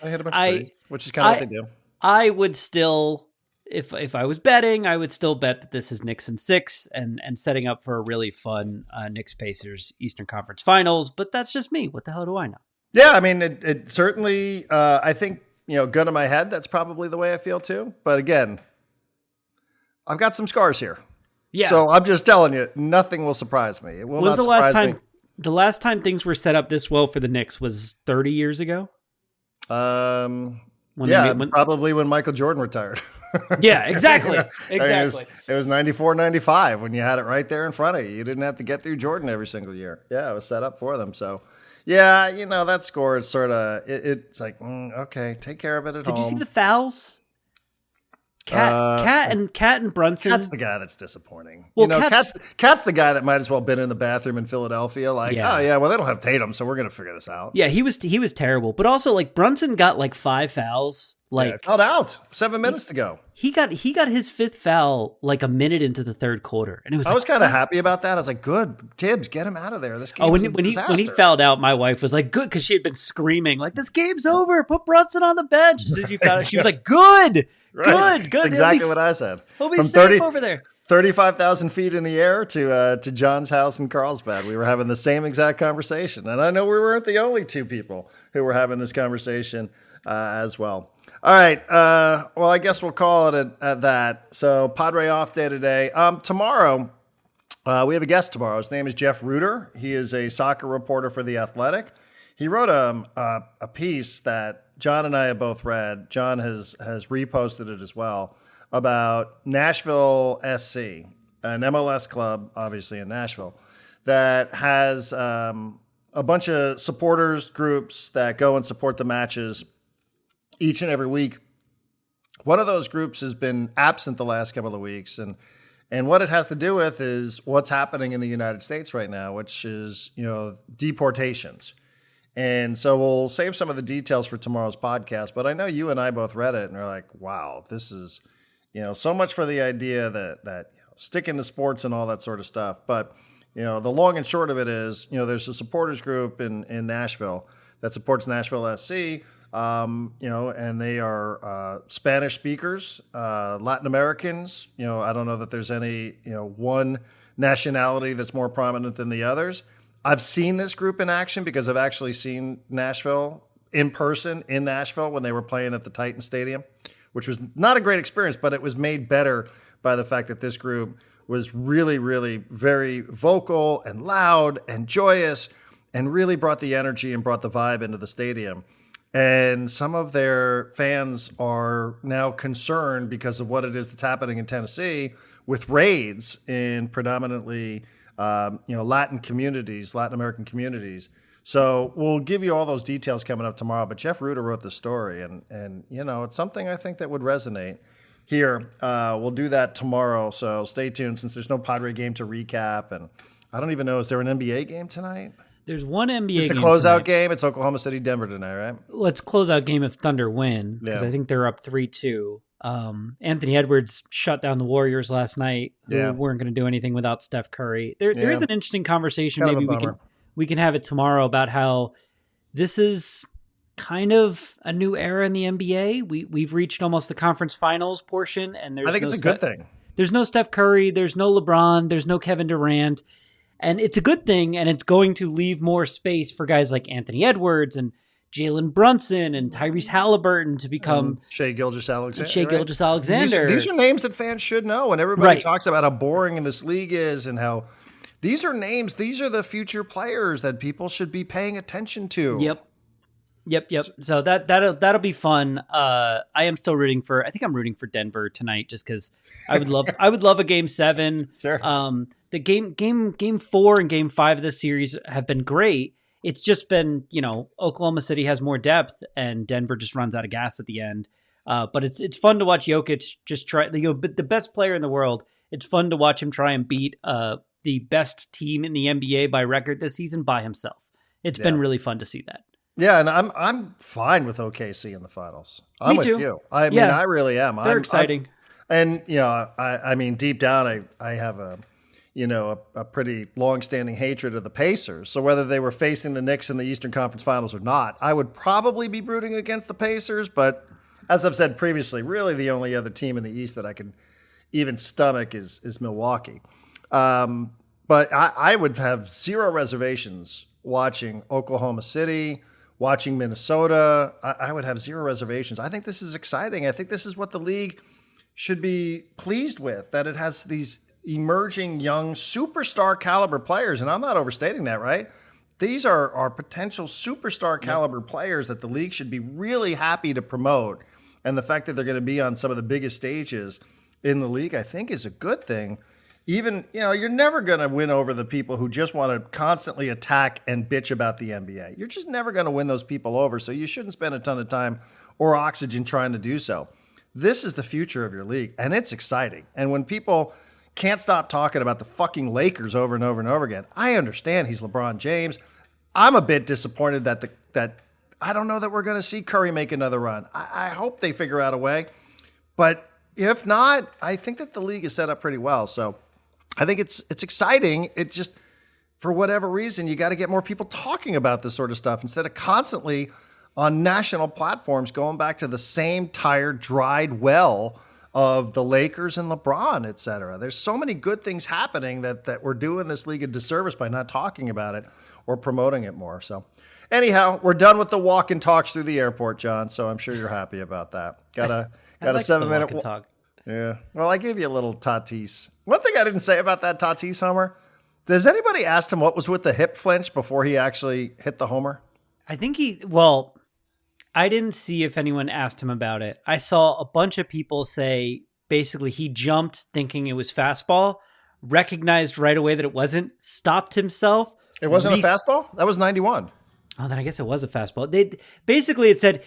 which is kind of what they do. I would still, if I was betting, I would still bet that this is Knicks in 6 and setting up for a really fun Knicks Pacers Eastern Conference Finals. But that's just me. What the hell do I know? Yeah, I mean, it certainly, I think, gun to my head, that's probably the way I feel too. But again, I've got some scars here. Yeah. So I'm just telling you, nothing will surprise me. It will not surprise me. The last time things were set up this well for the Knicks was 30 years ago. Probably when Michael Jordan retired. Yeah, exactly. Exactly. It was 94, 95 when you had it right there in front of you. You didn't have to get through Jordan every single year. Yeah, it was set up for them. So, yeah, that score is sort of, it's like, okay, take care of it at home. Did you see the fouls? Cat and Brunson. Cat's the guy that's disappointing. Well, Cat's the guy that might as well been in the bathroom in Philadelphia. Like, oh yeah, well they don't have Tatum, so we're gonna figure this out. Yeah, he was terrible. But also, like, Brunson got like 5 fouls. Like, fouled out. 7 minutes to go. He got his 5th foul like a minute into the 3rd quarter, and it was. I was kind of happy about that. I was like, "Good, Tibbs, get him out of there." This game. When he fouled out, my wife was like, "Good," because she had been screaming like, "This game's over. Put Brunson on the bench." As soon as she found out, she was like, "Good, right. good." That's exactly what I said. He'll be safe over there. 35,000 feet in the air to John's house in Carlsbad. We were having the same exact conversation, and I know we weren't the only 2 people who were having this conversation as well. All right. Well, I guess we'll call it at that. So Padre off day today. Tomorrow, we have a guest tomorrow. His name is Jeff Reuter. He is a soccer reporter for The Athletic. He wrote a piece that John and I have both read. John has reposted it as well about Nashville SC, an MLS club, obviously in Nashville, that has a bunch of supporters groups that go and support the matches each and every week. One of those groups has been absent the last couple of weeks, and what it has to do with is what's happening in the United States right now, which is, deportations. And so we'll save some of the details for tomorrow's podcast, but I know you and I both read it and are like, wow, this is, so much for the idea that sticking to sports and all that sort of stuff. But, the long and short of it is, there's a supporters group in Nashville that supports Nashville SC. And they are Spanish speakers, Latin Americans. I don't know that there's any, one nationality that's more prominent than the others. I've seen this group in action because I've actually seen Nashville in person in Nashville when they were playing at the Titan Stadium, which was not a great experience, but it was made better by the fact that this group was really, really very vocal and loud and joyous and really brought the energy and brought the vibe into the stadium. And some of their fans are now concerned because of what it is that's happening in Tennessee with raids in predominantly, Latin American communities. So we'll give you all those details coming up tomorrow. But Jeff Reuter wrote the story, and it's something I think that would resonate here. We'll do that tomorrow. So stay tuned since there's no Padre game to recap. And I don't even know, is there an NBA game tonight? There's one NBA game. It's the closeout game. It's Oklahoma City, Denver tonight, right? Well, it's closeout game if Thunder win, because I think they're up 3-2. Anthony Edwards shut down the Warriors last night, who weren't going to do anything without Steph Curry. There is an interesting conversation. Kind maybe we can have it tomorrow about how this is kind of a new era in the NBA. We've reached almost the conference finals portion, and I think it's a good thing. There's no Steph Curry, there's no LeBron, there's no Kevin Durant. And it's a good thing, and it's going to leave more space for guys like Anthony Edwards and Jalen Brunson and Tyrese Halliburton to become Shai Gilgeous-Alexander. These are names that fans should know, and everybody talks about how boring this league is and how these are names. These are the future players that people should be paying attention to. Yep. So that'll be fun. I am still rooting for. I think I'm rooting for Denver tonight, just because I would love a game 7. Sure. The game 4 and game 5 of this series have been great. It's just been, Oklahoma City has more depth and Denver just runs out of gas at the end. But it's fun to watch Jokic just try, the best player in the world. It's fun to watch him try and beat the best team in the NBA by record this season by himself. It's been really fun to see that. Yeah, and I'm fine with OKC in the finals. I'm Me too. with you. I mean, I really am. They're exciting. I mean, deep down, I have a pretty long-standing hatred of the Pacers. So whether they were facing the Knicks in the Eastern Conference Finals or not, I would probably be rooting against the Pacers. But as I've said previously, really the only other team in the East that I could even stomach is Milwaukee. But I would have zero reservations watching Oklahoma City, watching Minnesota. I would have zero reservations. I think this is exciting. I think this is what the league should be pleased with, that it has these emerging young superstar caliber players. And I'm not overstating that, right? These are potential superstar caliber players that the league should be really happy to promote. And the fact that they're going to be on some of the biggest stages in the league, I think, is a good thing. Even, you're never going to win over the people who just want to constantly attack and bitch about the NBA. You're just never going to win those people over, so you shouldn't spend a ton of time or oxygen trying to do so. this is the future of your league, and it's exciting. And when people can't stop talking about the fucking Lakers over and over and over again, I understand he's LeBron James. I'm a bit disappointed that I don't know that we're going to see Curry make another run. I hope they figure out a way. But if not, I think that the league is set up pretty well. So I think it's exciting. It just, for whatever reason, you got to get more people talking about this sort of stuff instead of constantly on national platforms going back to the same tired, dried well of the Lakers and LeBron, et cetera. There's so many good things happening that we're doing this league a disservice by not talking about it or promoting it more. So anyhow, we're done with the walk and talks through the airport, John. So I'm sure you're happy about that. Got a 7-minute talk. Yeah. Well, I gave you a little Tatis. One thing I didn't say about that Tatis homer, does anybody ask him what was with the hip flinch before he actually hit the homer? I think I didn't see if anyone asked him about it. I saw a bunch of people say basically he jumped thinking it was fastball, recognized right away that it wasn't, stopped himself. It wasn't a fastball? That was 91. Oh, then I guess it was a fastball. It said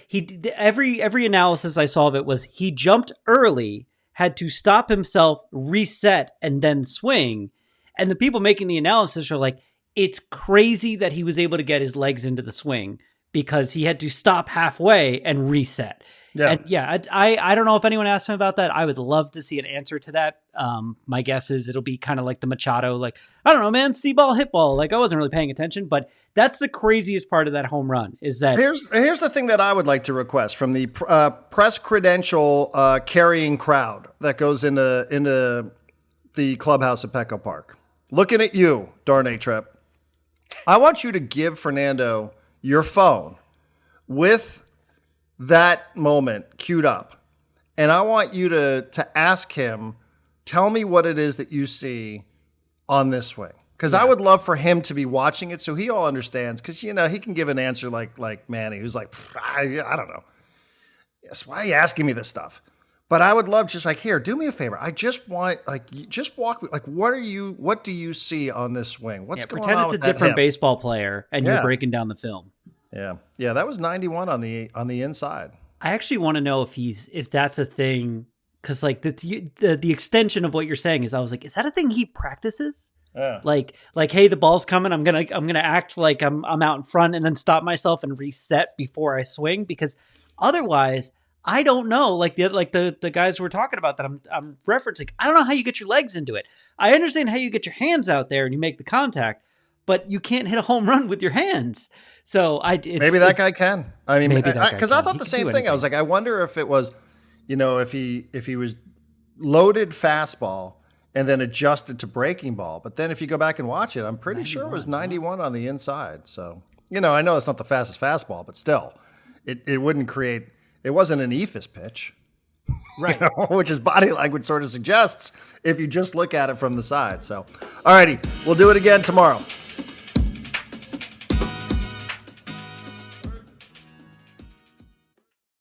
every analysis I saw of it was he jumped early, had to stop himself, reset, and then swing. And the people making the analysis are like, it's crazy that he was able to get his legs into the swing because he had to stop halfway and reset. Yeah. And yeah, I don't know if anyone asked him about that. I would love to see an answer to that. My guess is it'll be kind of like the Machado, like, I don't know, man, see ball, hit ball. Like, I wasn't really paying attention, but that's the craziest part of that home run is that. Here's the thing that I would like to request from the press credential carrying crowd that goes into the clubhouse at Petco Park. Looking at you, Darn A-Trip. I want you to give Fernando your phone with that moment queued up. And I want you to ask him, tell me what it is that you see on this swing. Because I would love for him to be watching it so he all understands. Because, you know, he can give an answer like Manny, who's like, I don't know. Yes, why are you asking me this stuff? But I would love just like, here, do me a favor. I just want, like, just walk, like, what do you see on this swing? What's going on with that hip? Pretend it's a different baseball player and you're breaking down the film. Yeah. Yeah, that was 91 on the inside. I actually want to know if that's a thing, because like the extension of what you're saying is, I was like, is that a thing he practices? Yeah. Like, hey, the ball's coming. I'm gonna act like I'm out in front and then stop myself and reset before I swing, because otherwise, I don't know. Like the guys we're talking about that I'm referencing, I don't know how you get your legs into it. I understand how you get your hands out there and you make the contact, but you can't hit a home run with your hands. So maybe that guy can. I mean, because I thought the same thing. Anything. I was like, I wonder if it was, you know, if he was loaded fastball and then adjusted to breaking ball. But then if you go back and watch it, I'm pretty sure it was 91 on the inside. So, you know, I know it's not the fastest fastball, but still, it wouldn't create. It wasn't an ephus pitch, right? You know, which his body language sort of suggests if you just look at it from the side. So, all righty, we'll do it again tomorrow.